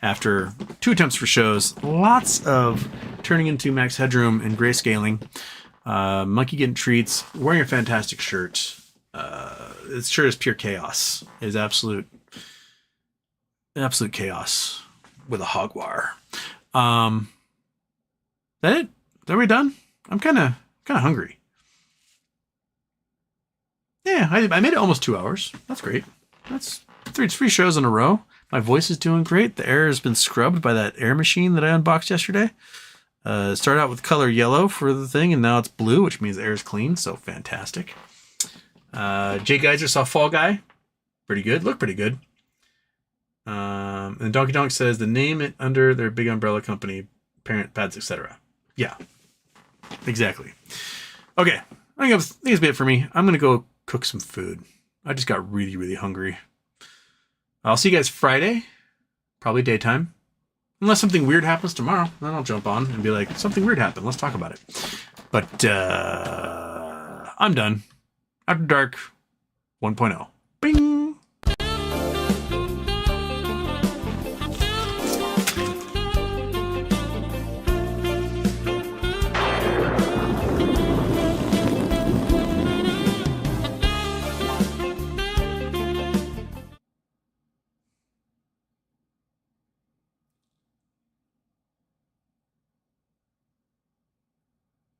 After 2 attempts for shows, lots of turning into max headroom and grayscaling. Monkey getting treats, wearing a fantastic shirt. This shirt is pure chaos. It is absolute chaos with a hog wire. That it? Are we done? I'm kind of hungry. Yeah, I made it almost 2 hours. That's great. That's three shows in a row. My voice is doing great. The air has been scrubbed by that air machine that I unboxed yesterday. It started out with color yellow for the thing, and now it's blue, which means the air is clean, so fantastic. Jay Geiser saw Fall Guy. Pretty good. Looked pretty good. And Donkey Donk says the name it under their big umbrella company, parent pads, etc. Yeah, exactly. Okay, I think it's a bit for me. I'm going to go cook some food. I just got really, really hungry. I'll see you guys Friday, probably daytime. Unless something weird happens tomorrow, then I'll jump on and be like, something weird happened. Let's talk about it. But I'm done. After Dark 1.0. Bing!